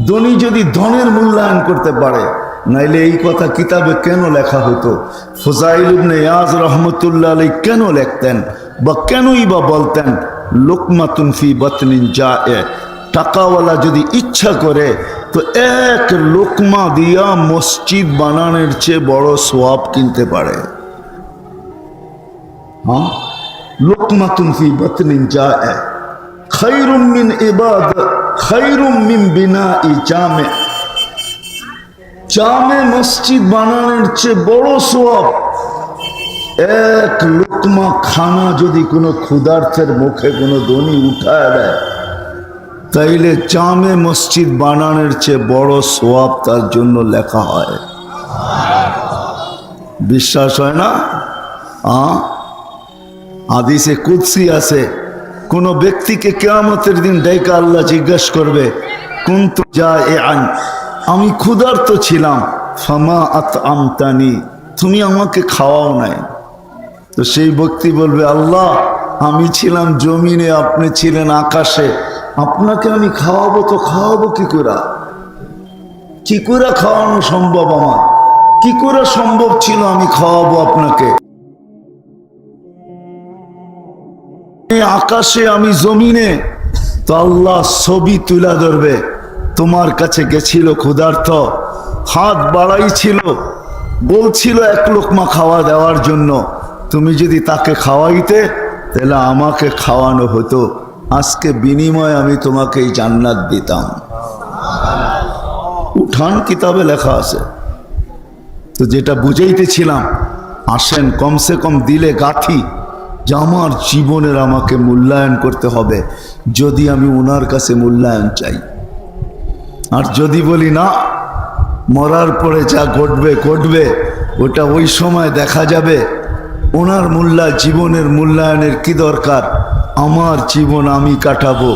ধনী যদি ধনের মূল্যায়ন করতে পারে, নাইলে এই কথা কিতাবে কেন লেখা হতো? ফুজাইল ইবনে ইয়াজ রহমতুল্লাহ আলাইহি কেন লিখতেন বা কেনই বা বলতেন লুকমাতুন ফি বাতনিন জায়ে? টাকাওয়ালা যদি ইচ্ছা করে তো এক লোকমা দিয়া মসজিদ বানানোর চেয়ে বড় সওয়াব কিনতে পারে। হ্যাঁ, লুকমাতুন ফি বাতনিন জায়ে খায়রুম মিন ইবাদত খায়রুম মিন বিনাই জামে। জামে মসজিদ বানানোর চেয়ে বড় সওয়াব এক লোকমা খানা যদি কোনো ক্ষুধার্তের মুখে কোনো ধনী উঠায় দেয়, তাইলে জামে মসজিদ বানানোর চেয়ে বড় সওয়াব তার জন্য লেখা হয়। বিশ্বাস হয় না? হাদিসে কুদসি আছে, কোন ব্যক্তিকে কিয়ামতের দিন ডেকে আল্লাহ জিজ্ঞাসা করবে, কুনতু জাইআন, আমি ক্ষুধার্ত ছিলাম, ফামা আতআমতানি, তুমি আমাকে খাওয়াও নাই। তো সেই ব্যক্তি বলবে, আল্লাহ আমি ছিলাম জমিনে, আপনি ছিলেন আকাশে, আপনাকে আমি খাওয়াবো তো খাওয়াবো কি করে? কি করে খাওয়ানো সম্ভব? আমার কি করে সম্ভব ছিল আমি খাওয়াবো আপনাকে? আকাশে আমি জমিনে। তো আল্লাহ ছবি তুলা ধরবে, তোমার কাছে গেছিল ক্ষুধার্ত, হাত বাড়াই ছিল, বলছিল এক লোকমা খাওয়া দেওয়ার জন্য, তুমি যদি তাকে খাওয়াইতে তাহলে আমাকে খাওয়ানো হতো, আজকে বিনিময়ে আমি তোমাকে এই জান্নাত দিতাম। উঠান কিতাবে লেখা আছে। তো যেটা বুঝাইতেছিলাম, আসেন কমসে কম দিলে গাঁথি যে আমার জীবনের আমাকে মূল্যায়ন করতে হবে, যদি আমি ওনার কাছে মূল্যায়ন চাই। আর যদি বলি না, মরার পরে যা ঘটবে ঘটবে, ওটা ওই সময় দেখা যাবে, ওনার জীবনের মূল্যায়নের কি দরকার, আমার জীবন আমি কাটাবো।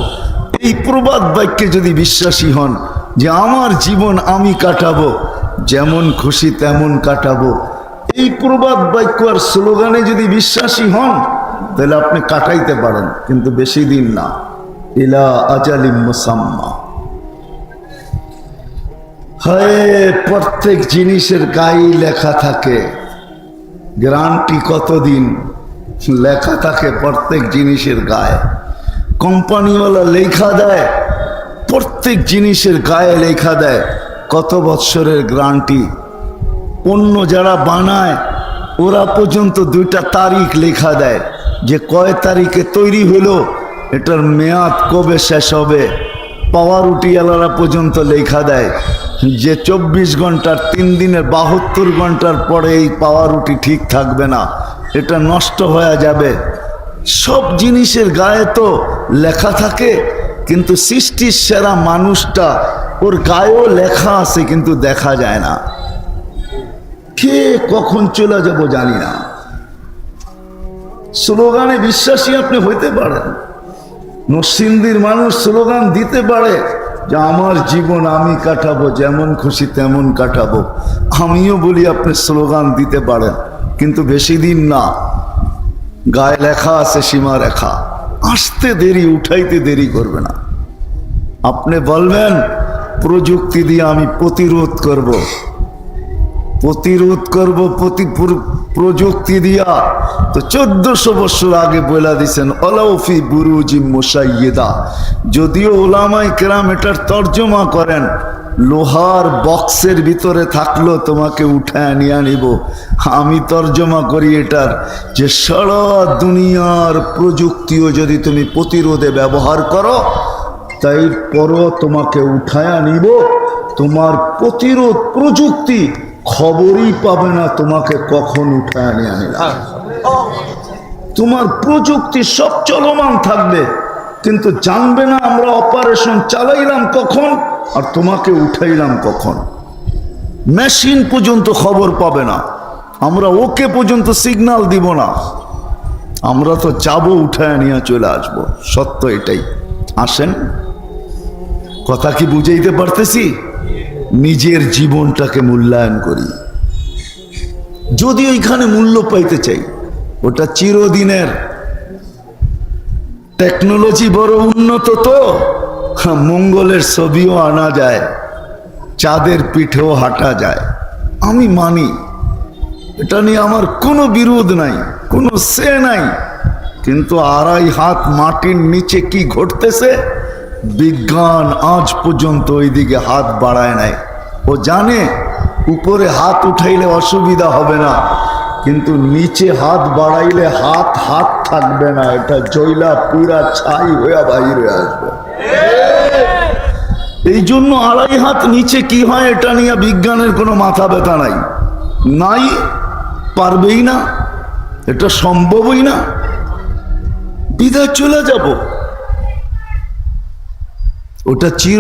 এই প্রবাদ বাক্যে যদি বিশ্বাসী হন যে আমার জীবন আমি কাটাবো, যেমন খুশি তেমন কাটাবো, এই প্রবাদ বাক্য আর স্লোগানে যদি বিশ্বাসী হন, তাহলে আপনি কাটাইতে পারেন, কিন্তু বেশি দিন না। ইলা আজালিম মুসাম্মা। হায়, প্রত্যেক জিনিসের গায়ে লেখা থাকে, গ্যারান্টি কতদিন লেখা থাকে প্রত্যেক জিনিসের গায়ে। কোম্পানিওয়ালা লেখা দেয়, প্রত্যেক জিনিসের গায়ে লেখা দেয় কত বৎসরের গ্যারান্টি। পণ্য যারা বানায় ওরা পর্যন্ত 2টা তারিখ লেখা দেয়, যে কয় তারিখে তৈরি হলো, এটার মেয়াদ কবে শেষ হবে। পাওয়ারুটিওয়ালারা পর্যন্ত লেখা দেয় যে 24 ঘন্টার 3 দিনের 72 ঘন্টার পরে এই পাওয়ারুটি ঠিক থাকবে না, এটা নষ্ট হয়ে যাবে। সব জিনিসের গায়ে তো লেখা থাকে, কিন্তু সৃষ্টির সেরা মানুষটা, ওর গায়েও লেখা আছে কিন্তু দেখা যায় না। কে কখন চলে যাব জানি না। স্লোগানে বিশ্বাসী আপনি হইতে পারেন, নরসিংদীর মানুষ স্লোগান দিতে পারে যে আমার জীবন আমি কাটাবো, যেমন খুশি তেমন কাটাবো। আমিও বলি আপনি স্লোগান দিতে পারেন, কিন্তু বেশি দিন না। গায়ে লেখা আছে সীমারেখা, আসতে দেরি, উঠাইতে দেরি করবে না। আপনি বলবেন প্রযুক্তি দিয়ে আমি প্রতিরোধ করব, প্রযুক্তি দিয়া। তো 1400 বছর আগে বলে দিছেন অলাউফি বুরুজি মুশাইয়্যিদা। যদিও উলামায়ে কেরাম এটার তর্জমা করেন লোহার বক্সের ভিতরে থাকলো তোমাকে উঠায় নিয়ে নিব, আমি তর্জমা করি এটার যে সারা দুনিয়ার প্রযুক্তিও যদি তুমি প্রতিরোধে ব্যবহার করো, তাই পরও তোমাকে উঠায় নিব। তোমার প্রতিরোধ প্রযুক্তি খবরই পাবে না তোমাকে কখন উঠায় নিয়ে আনিলাম। তোমার প্রযুক্তি সব চলমান থাকবে, কিন্তু জানবে না আমরা অপারেশন চালাইলাম কখন আর তোমাকে উঠাইলাম কখন। মেশিন পর্যন্ত খবর পাবে না, আমরা ওকে পর্যন্ত সিগন্যাল দিব না। আমরা তো যাবো, উঠায় নিয়ে চলে আসবো। সত্য এটাই। আসেন, কথা কি বুঝাইতে পারতেছি? নিজের জীবনটাকে মূল্যায়ন করি। যদি ওইখানে মূল্য পাইতে চাই, ওটা চিরদিনের। টেকনোলজি বড় উন্নত, তো মঙ্গলের ছবিও আনা যায়, চাঁদের পিঠেও হাঁটা যায়। আমি মানি, এটা নিয়ে আমার কোনো বিরোধ নাই, কোনো সে নাই। কিন্তু 2.5 হাত মাটির নিচে কি ঘটতেছে, বিজ্ঞান আজ পর্যন্ত ওইদিকে হাত বাড়ায় নাই। ও জানে উপরে হাত উঠাইলে অসুবিধা হবে না, কিন্তু নিচে হাত বাড়াইলে হাত হাত থাকবে না, এটা জয়লা পুরা ছাই হয়ে বাইরে আসবে। এই জন্য 2.5 হাত নিচে কি হয় এটা নিয়ে বিজ্ঞানের কোনো মাথা ব্যথা নাই, নাই, পারবেই না, এটা সম্ভবই না। বিদায় চলে যাব, ওটা চির